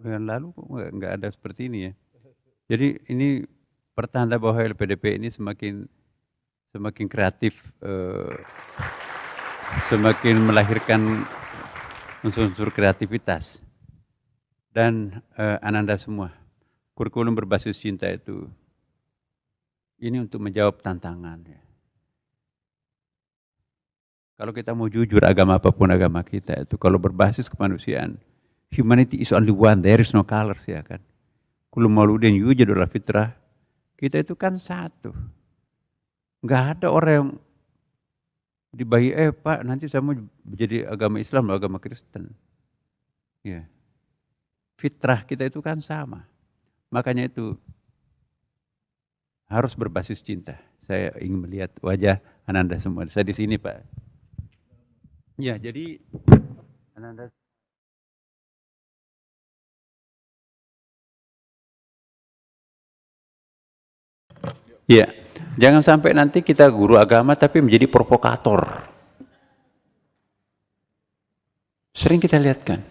yang lalu kok nggak ada seperti ini ya. Jadi ini pertanda bahwa LPDP ini semakin kreatif, semakin melahirkan unsur-unsur kreativitas. Dan Ananda semua, kurikulum berbasis cinta itu ini untuk menjawab tantangan. Ya. Kalau kita mau jujur agama apapun agama kita itu, kalau berbasis kemanusiaan, humanity is only one, there is no colors ya kan. Kullu mauludin yujadu ala fitrah, kita itu kan satu. Enggak ada orang yang dibayi, Pak nanti saya mau menjadi agama Islam atau agama Kristen. Ya. Fitrah kita itu kan sama. Makanya itu harus berbasis cinta. Saya ingin melihat wajah Ananda semua. Saya di sini Pak. Ya jadi Ananda Ya, jangan sampai nanti kita guru agama tapi menjadi provokator. Sering kita lihat kan,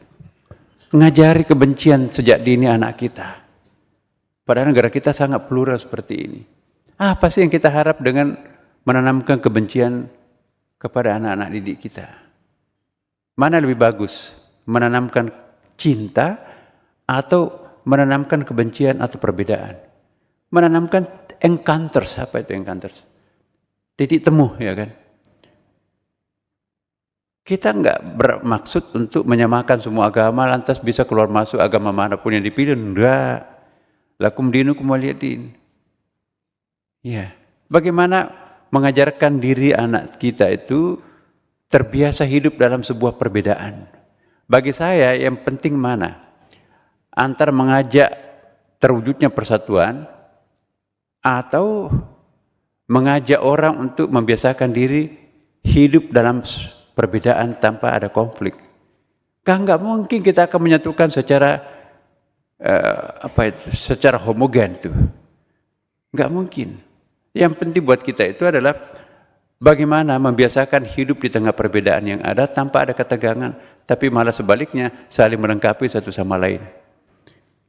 ngajari kebencian sejak dini anak kita. Padahal negara kita sangat plural seperti ini. Apa sih yang kita harap dengan menanamkan kebencian kepada anak-anak didik kita? Mana lebih bagus? Menanamkan cinta atau menanamkan kebencian atau perbedaan? Menanamkan encounters. Apa itu encounters? Titik temu, ya kan? Kita enggak bermaksud untuk menyamakan semua agama lantas bisa keluar masuk agama manapun yang dipilih. Enggak. Lakum dinukum waliyadin. Ya. Bagaimana mengajarkan diri anak kita itu terbiasa hidup dalam sebuah perbedaan. Bagi saya yang penting mana? Antara mengajak terwujudnya persatuan atau mengajak orang untuk membiasakan diri hidup dalam perbedaan tanpa ada konflik. Kan nggak mungkin kita akan menyatukan secara secara homogen tuh. Nggak mungkin. Yang penting buat kita itu adalah bagaimana membiasakan hidup di tengah perbedaan yang ada tanpa ada ketegangan, tapi malah sebaliknya saling melengkapi satu sama lain.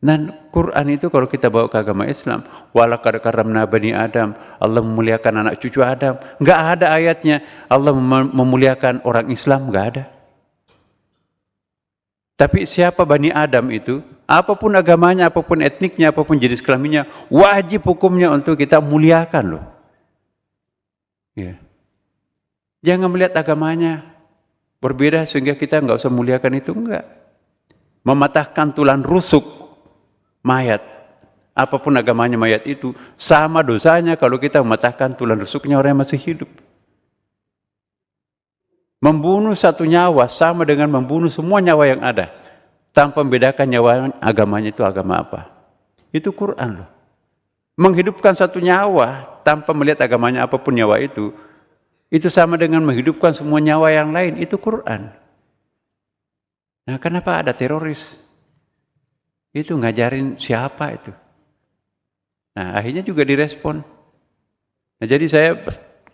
Dan Quran itu kalau kita bawa ke agama Islam, walaqad karramna bani Adam, Allah memuliakan anak cucu Adam. Enggak ada ayatnya Allah memuliakan orang Islam, enggak ada. Tapi siapa Bani Adam itu, apapun agamanya, apapun etniknya, apapun jenis kelaminnya, wajib hukumnya untuk kita muliakan loh. Ya. Jangan melihat agamanya berbeda sehingga kita enggak usah muliakan itu, enggak. Mematahkan tulang rusuk mayat, apapun agamanya mayat itu, sama dosanya kalau kita mematahkan tulang rusuknya orang yang masih hidup. Membunuh satu nyawa sama dengan membunuh semua nyawa yang ada, tanpa membedakan nyawa agamanya itu agama apa. Itu Quran loh. Menghidupkan satu nyawa tanpa melihat agamanya apapun nyawa itu sama dengan menghidupkan semua nyawa yang lain. Itu Quran. Nah, kenapa ada teroris? Itu ngajarin siapa itu? Nah, akhirnya juga direspon. Nah, jadi saya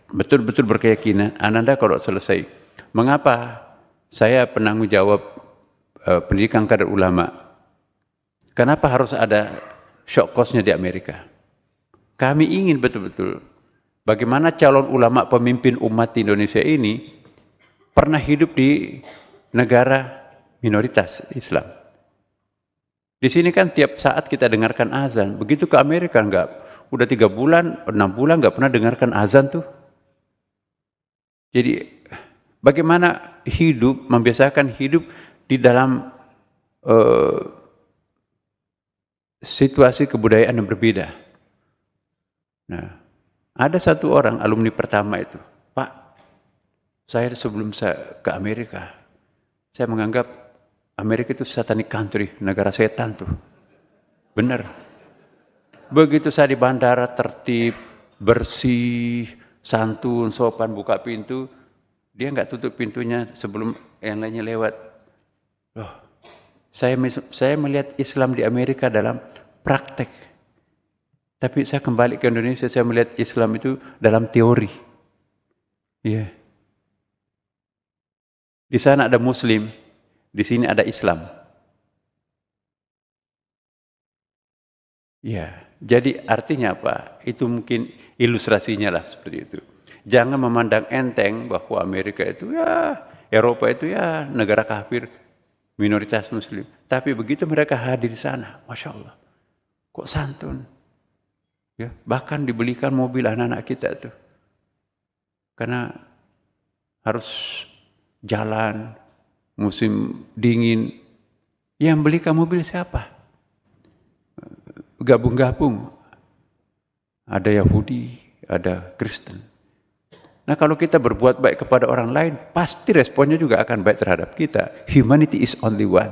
betul-betul berkeyakinan, Ananda kalau selesai, mengapa saya penanggung jawab pendidikan kader ulama? Kenapa harus ada shock course-nya di Amerika? Kami ingin betul-betul bagaimana calon ulama pemimpin umat di Indonesia ini pernah hidup di negara minoritas Islam. Di sini kan tiap saat kita dengarkan azan. Begitu ke Amerika enggak, udah 3 bulan, 6 bulan enggak pernah dengarkan azan tuh. Jadi bagaimana hidup, membiasakan hidup di dalam situasi kebudayaan yang berbeda. Nah, ada satu orang alumni pertama itu, Pak, saya sebelum saya ke Amerika, saya menganggap Amerika itu satanic country, negara setan tuh. Benar. Begitu saya di bandara tertib, bersih, santun, sopan, buka pintu, dia nggak tutup pintunya sebelum yang lainnya lewat. Loh, saya melihat Islam di Amerika dalam praktek. Tapi saya kembali ke Indonesia, saya melihat Islam itu dalam teori. Iya. Yeah. Di sana ada Muslim, di sini ada Islam. Ya, jadi artinya apa? Itu mungkin ilustrasinya lah seperti itu. Jangan memandang enteng bahwa Amerika itu ya, Eropa itu ya negara kafir, minoritas Muslim. Tapi begitu mereka hadir di sana, Masya Allah, kok santun. Ya, bahkan dibelikan mobil anak-anak kita tuh, karena harus jalan musim dingin. Yang belikan mobil siapa? Gabung-gabung. Ada Yahudi, ada Kristen. Nah, kalau kita berbuat baik kepada orang lain, pasti responnya juga akan baik terhadap kita. Humanity is only one.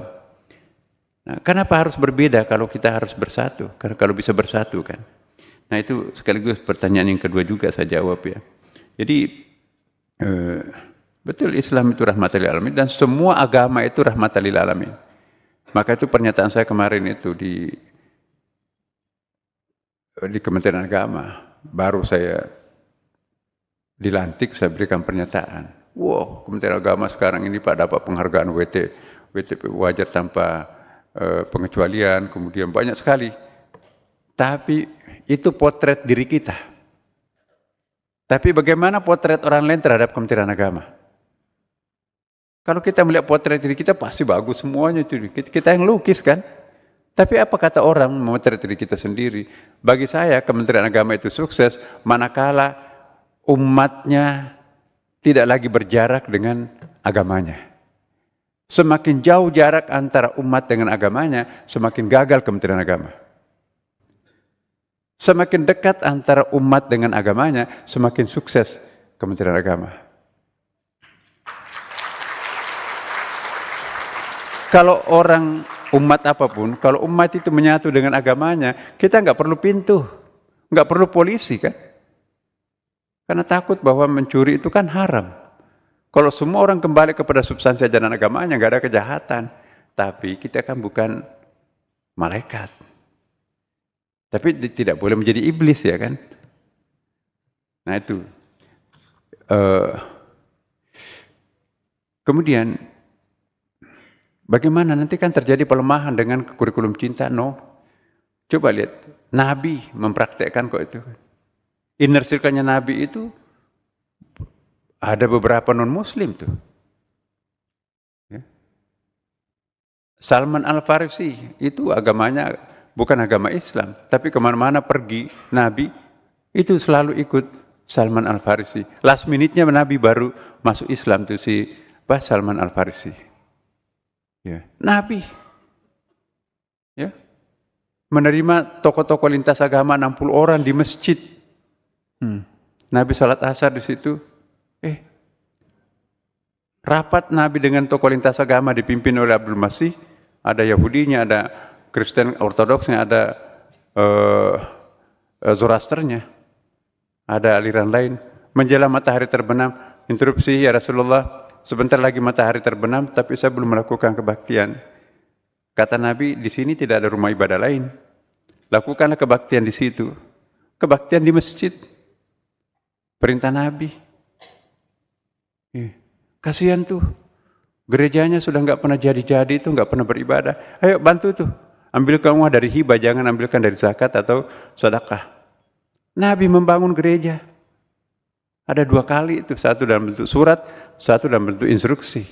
Nah, kenapa harus berbeda kalau kita harus bersatu? Karena kalau bisa bersatu kan. Nah, itu sekaligus pertanyaan yang kedua juga saya jawab ya. Jadi betul Islam itu rahmatan lil alamin dan semua agama itu rahmatan lil alamin. Maka itu pernyataan saya kemarin itu di Kementerian Agama baru saya dilantik, saya berikan pernyataan. Wow, Kementerian Agama sekarang ini Pak dapat penghargaan WTP wajar tanpa pengecualian, kemudian banyak sekali. Tapi itu potret diri kita. Tapi bagaimana potret orang lain terhadap Kementerian Agama? Kalau kita melihat potret diri kita pasti bagus semuanya itu. Kita yang lukis kan? Tapi apa kata orang memotret diri kita sendiri? Bagi saya Kementerian Agama itu sukses manakala umatnya tidak lagi berjarak dengan agamanya. Semakin jauh jarak antara umat dengan agamanya, semakin gagal Kementerian Agama. Semakin dekat antara umat dengan agamanya, semakin sukses Kementerian Agama. Kalau orang umat apapun, kalau umat itu menyatu dengan agamanya, kita nggak perlu pintu, nggak perlu polisi kan? Karena takut bahwa mencuri itu kan haram. Kalau semua orang kembali kepada substansi ajaran agamanya, nggak ada kejahatan. Tapi kita kan bukan malaikat. Tapi tidak boleh menjadi iblis ya kan? Nah itu. Kemudian, bagaimana nanti kan terjadi pelemahan dengan kurikulum cinta? No. Coba lihat, Nabi mempraktekkan kok itu. Inner circle-nya Nabi itu ada beberapa non-muslim tuh. Ya. Salman Al-Farisi itu agamanya bukan agama Islam, tapi kemana-mana pergi Nabi itu selalu ikut Salman Al-Farisi. Last minute-nya Nabi baru masuk Islam tuh si Salman Al-Farisi. Ya. Nabi ya. Menerima tokoh-tokoh lintas agama 60 orang di masjid. Nabi salat asar di situ. Rapat Nabi dengan tokoh lintas agama dipimpin oleh Abdul Masih, ada Yahudinya, ada Kristen Ortodoksnya, ada Zoroasternya, ada aliran lain. Menjelang matahari terbenam, interupsi, ya Rasulullah, sebentar lagi matahari terbenam, tapi saya belum melakukan kebaktian. Kata Nabi, di sini tidak ada rumah ibadah lain. Lakukanlah kebaktian di situ. Kebaktian di masjid. Perintah Nabi. Kasihan tuh. Gerejanya sudah nggak pernah jadi-jadi itu, nggak pernah beribadah. Ayo bantu tuh. Ambilkan uang dari hibah, jangan ambilkan dari zakat atau sedekah. Nabi membangun gereja. Ada 2 kali itu, satu dalam bentuk surat, satu dalam bentuk instruksi.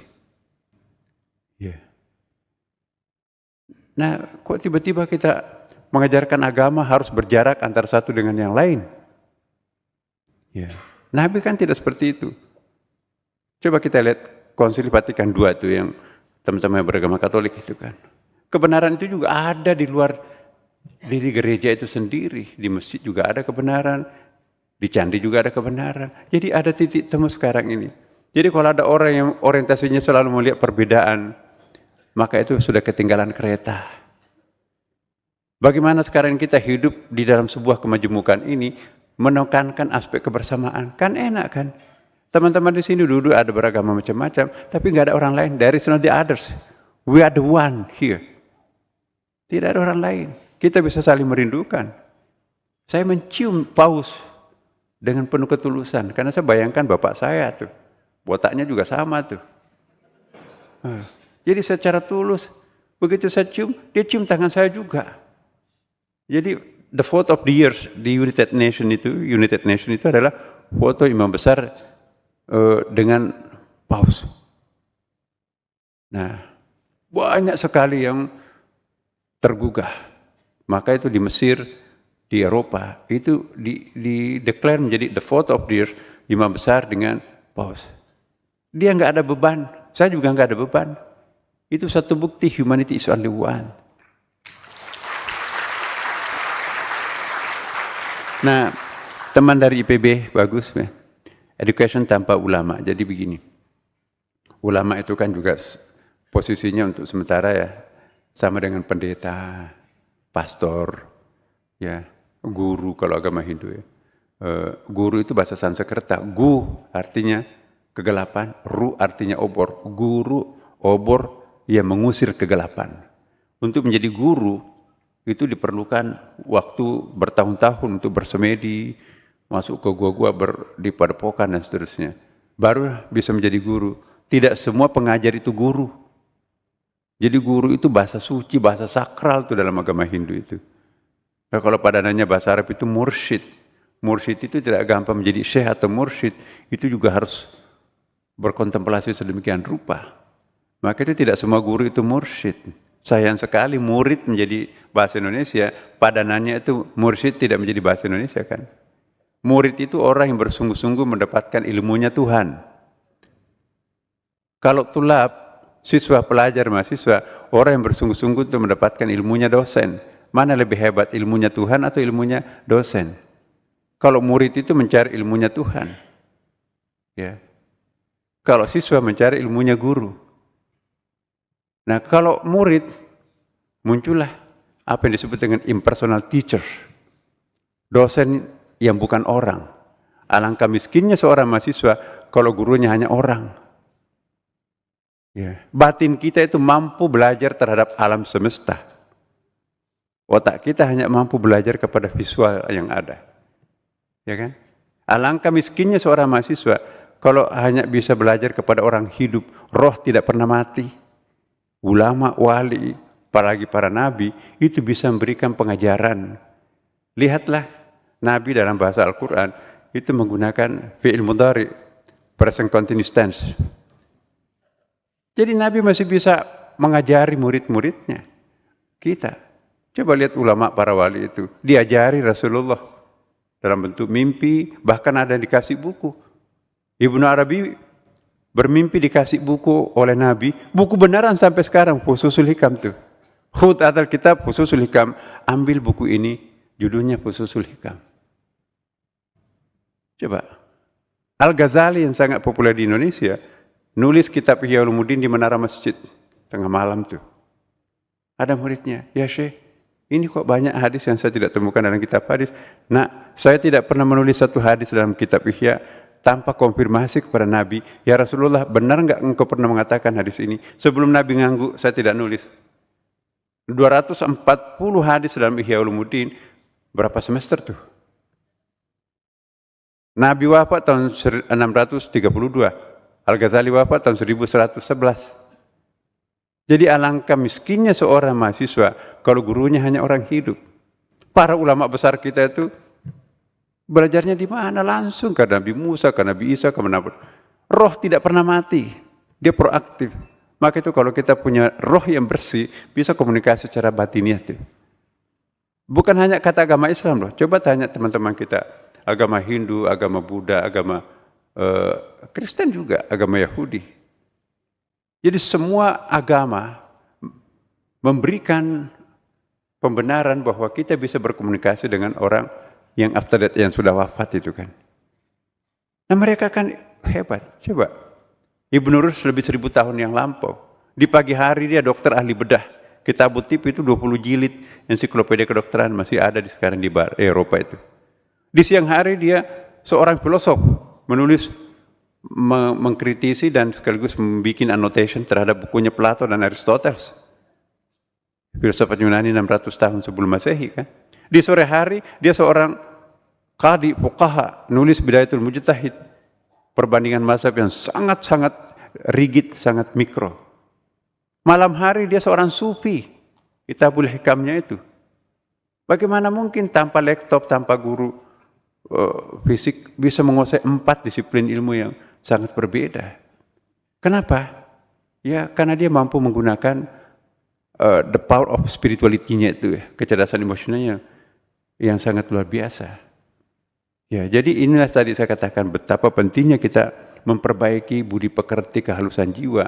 Ya. Nah, kok tiba-tiba kita mengajarkan agama harus berjarak antara satu dengan yang lain? Ya. Nabi kan tidak seperti itu. Coba kita lihat Konsili Vatikan II itu yang teman-teman yang beragama Katolik itu kan. Kebenaran itu juga ada di luar diri gereja itu sendiri. Di masjid juga ada kebenaran. Di candi juga ada kebenaran. Jadi ada titik temu sekarang ini. Jadi kalau ada orang yang orientasinya selalu melihat perbedaan, maka itu sudah ketinggalan kereta. Bagaimana sekarang kita hidup di dalam sebuah kemajemukan ini, menekankan aspek kebersamaan. Kan enak kan? Teman-teman di sini duduk ada beragama macam-macam, tapi nggak ada orang lain. There is not the others. We are the one here. Tidak ada orang lain. Kita bisa saling merindukan. Saya mencium paus dengan penuh ketulusan, karena saya bayangkan bapak saya tuh, botaknya juga sama tuh. Jadi secara tulus, begitu saya cium, dia cium tangan saya juga. Jadi the vote of the years di United Nation itu adalah foto imam besar dengan paus. Nah, banyak sekali yang tergugah. Maka itu di Mesir, di Eropa, itu di-declare menjadi the vote of the year, imam besar dengan paus. Dia nggak ada beban, saya juga nggak ada beban. Itu satu bukti humanity is only one. Nah, teman dari IPB bagus ya. Education tanpa ulama. Jadi begini. Ulama itu kan juga posisinya untuk sementara ya sama dengan pendeta, pastor, ya, guru kalau agama Hindu ya. Guru itu bahasa Sanskerta. Gu artinya kegelapan, ru artinya obor. Guru, obor yang mengusir kegelapan. Untuk menjadi guru itu diperlukan waktu bertahun-tahun untuk bersemedi, masuk ke gua-gua di padepokan dan seterusnya. Baru bisa menjadi guru. Tidak semua pengajar itu guru. Jadi guru itu bahasa suci, bahasa sakral tuh dalam agama Hindu itu. Nah, kalau padanannya bahasa Arab itu mursyid. Mursyid itu tidak gampang menjadi syekh atau mursyid. Itu juga harus berkontemplasi sedemikian rupa. Maka itu tidak semua guru itu mursyid. Sayang sekali murid menjadi bahasa Indonesia, padanannya itu mursyid tidak menjadi bahasa Indonesia kan. Murid itu orang yang bersungguh-sungguh mendapatkan ilmunya Tuhan. Kalau tulab, siswa, pelajar, mahasiswa, orang yang bersungguh-sungguh untuk mendapatkan ilmunya dosen. Mana lebih hebat, ilmunya Tuhan atau ilmunya dosen? Kalau murid itu mencari ilmunya Tuhan. Ya. Kalau siswa mencari ilmunya guru. Nah, kalau murid, muncullah apa yang disebut dengan impersonal teacher. Dosen yang bukan orang. Alangkah miskinnya seorang mahasiswa kalau gurunya hanya orang. Ya. Batin kita itu mampu belajar terhadap alam semesta. Otak kita hanya mampu belajar kepada visual yang ada. Ya kan? Alangkah miskinnya seorang mahasiswa kalau hanya bisa belajar kepada orang hidup. Roh tidak pernah mati. Ulama, wali, apalagi para nabi, itu bisa memberikan pengajaran. Lihatlah, nabi dalam bahasa Al-Quran itu menggunakan fi'il mudhari, present continuous tense. Jadi nabi masih bisa mengajari murid-muridnya. Kita, coba lihat ulama para wali itu, diajari Rasulullah dalam bentuk mimpi, bahkan ada yang dikasih buku. Ibnu Arabi bermimpi dikasih buku oleh Nabi, buku benaran sampai sekarang, Fususul Hikam tuh. Khut atal kitab Fususul Hikam, ambil buku ini, judulnya Fususul Hikam. Coba, Al-Ghazali yang sangat populer di Indonesia, nulis kitab Ihya Ulumuddin di menara masjid, tengah malam tuh. Ada muridnya, ya Syekh, ini kok banyak hadis yang saya tidak temukan dalam kitab hadis. Nah, saya tidak pernah menulis satu hadis dalam kitab Ihya, tanpa konfirmasi kepada Nabi, ya Rasulullah, benar enggak engkau pernah mengatakan hadis ini? Sebelum Nabi ngangguk, saya tidak nulis. 240 hadis dalam Ihya Ulumuddin, berapa semester tuh? Nabi wafat tahun 632, Al-Ghazali wafat tahun 1111. Jadi alangkah miskinnya seorang mahasiswa kalau gurunya hanya orang hidup. Para ulama besar kita itu belajarnya di mana? Langsung ke Nabi Musa, ke Nabi Isa, ke mana? Roh tidak pernah mati. Dia proaktif. Maka itu kalau kita punya roh yang bersih, bisa komunikasi secara batiniah. Bukan hanya kata agama Islam loh. Coba tanya teman-teman kita. Agama Hindu, agama Buddha, agama Kristen juga, agama Yahudi. Jadi semua agama memberikan pembenaran bahwa kita bisa berkomunikasi dengan orang yang after that, yang sudah wafat itu kan. Nah mereka kan hebat. Coba, Ibnu Rushd lebih 1000 tahun yang lampau. Di pagi hari dia dokter ahli bedah. Kitab Tib itu 20 jilid. Ensiklopedia kedokteran masih ada di sekarang di Eropa itu. Di siang hari dia seorang filosof. Menulis, mengkritisi dan sekaligus membuat annotation terhadap bukunya Plato dan Aristoteles. Filsafat Yunani 600 tahun sebelum Masehi kan. Di sore hari dia seorang qadi fuqaha, nulis Bidayatul Mujtahid, perbandingan mazhab yang sangat-sangat rigid, sangat mikro. Malam hari dia seorang sufi, Kitabul Hikamnya itu. Bagaimana mungkin tanpa laptop, tanpa guru fisik bisa menguasai 4 disiplin ilmu yang sangat berbeda? Kenapa? Ya karena dia mampu menggunakan the power of spirituality-nya itu ya, kecerdasan emosionalnya yang sangat luar biasa. Ya, jadi inilah tadi saya katakan betapa pentingnya kita memperbaiki budi pekerti, kehalusan jiwa,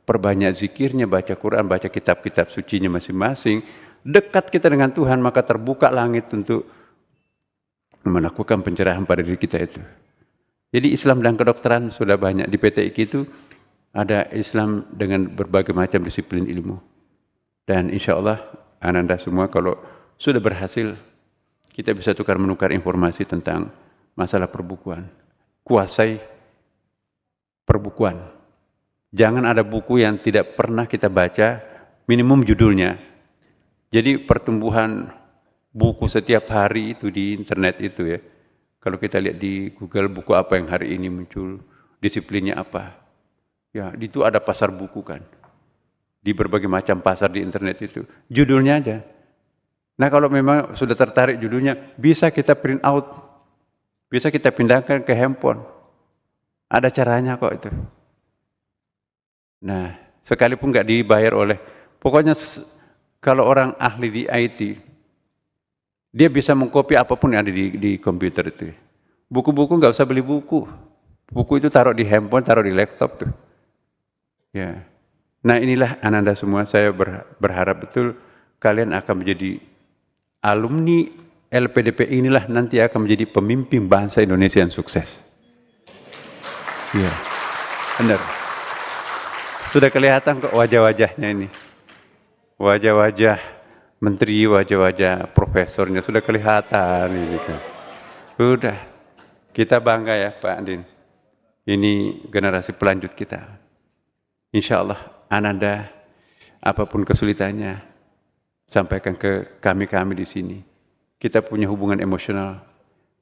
perbanyak zikirnya, baca Quran, baca kitab-kitab sucinya masing-masing, dekat kita dengan Tuhan, maka terbuka langit untuk melakukan pencerahan pada diri kita itu. Jadi Islam dan kedokteran sudah banyak. Di PTIK itu ada Islam dengan berbagai macam disiplin ilmu. Dan insya Allah Ananda semua kalau sudah berhasil, kita bisa tukar-menukar informasi tentang masalah perbukuan. Kuasai perbukuan. Jangan ada buku yang tidak pernah kita baca, minimum judulnya. Jadi pertumbuhan buku setiap hari itu di internet itu ya, Kalau kita lihat di Google buku apa yang hari ini muncul, disiplinnya apa. Ya, itu ada pasar buku kan. Di berbagai macam pasar di internet itu. Judulnya aja. Nah kalau memang sudah tertarik judulnya, bisa kita print out. Bisa kita pindahkan ke handphone. Ada caranya kok itu. Nah, sekalipun nggak dibayar oleh, pokoknya kalau orang ahli di IT, dia bisa mengcopy apapun yang ada di komputer itu. Buku-buku nggak usah beli buku. Buku itu taruh di handphone, taruh di laptop tuh. Ya. Nah inilah Ananda semua, saya berharap betul kalian akan menjadi alumni LPDP inilah nanti akan menjadi pemimpin bangsa Indonesia yang sukses. Iya, benar. Sudah kelihatan kok wajah-wajahnya ini. Wajah-wajah menteri, wajah-wajah profesornya sudah kelihatan ini kan. Sudah, kita bangga ya Pak Andin. Ini generasi pelanjut kita. Insya Allah Ananda, apapun kesulitannya, sampaikan ke kami di sini. Kita punya hubungan emosional.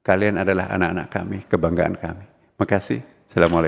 Kalian adalah anak-anak kami, kebanggaan kami. Makasih. Assalamualaikum.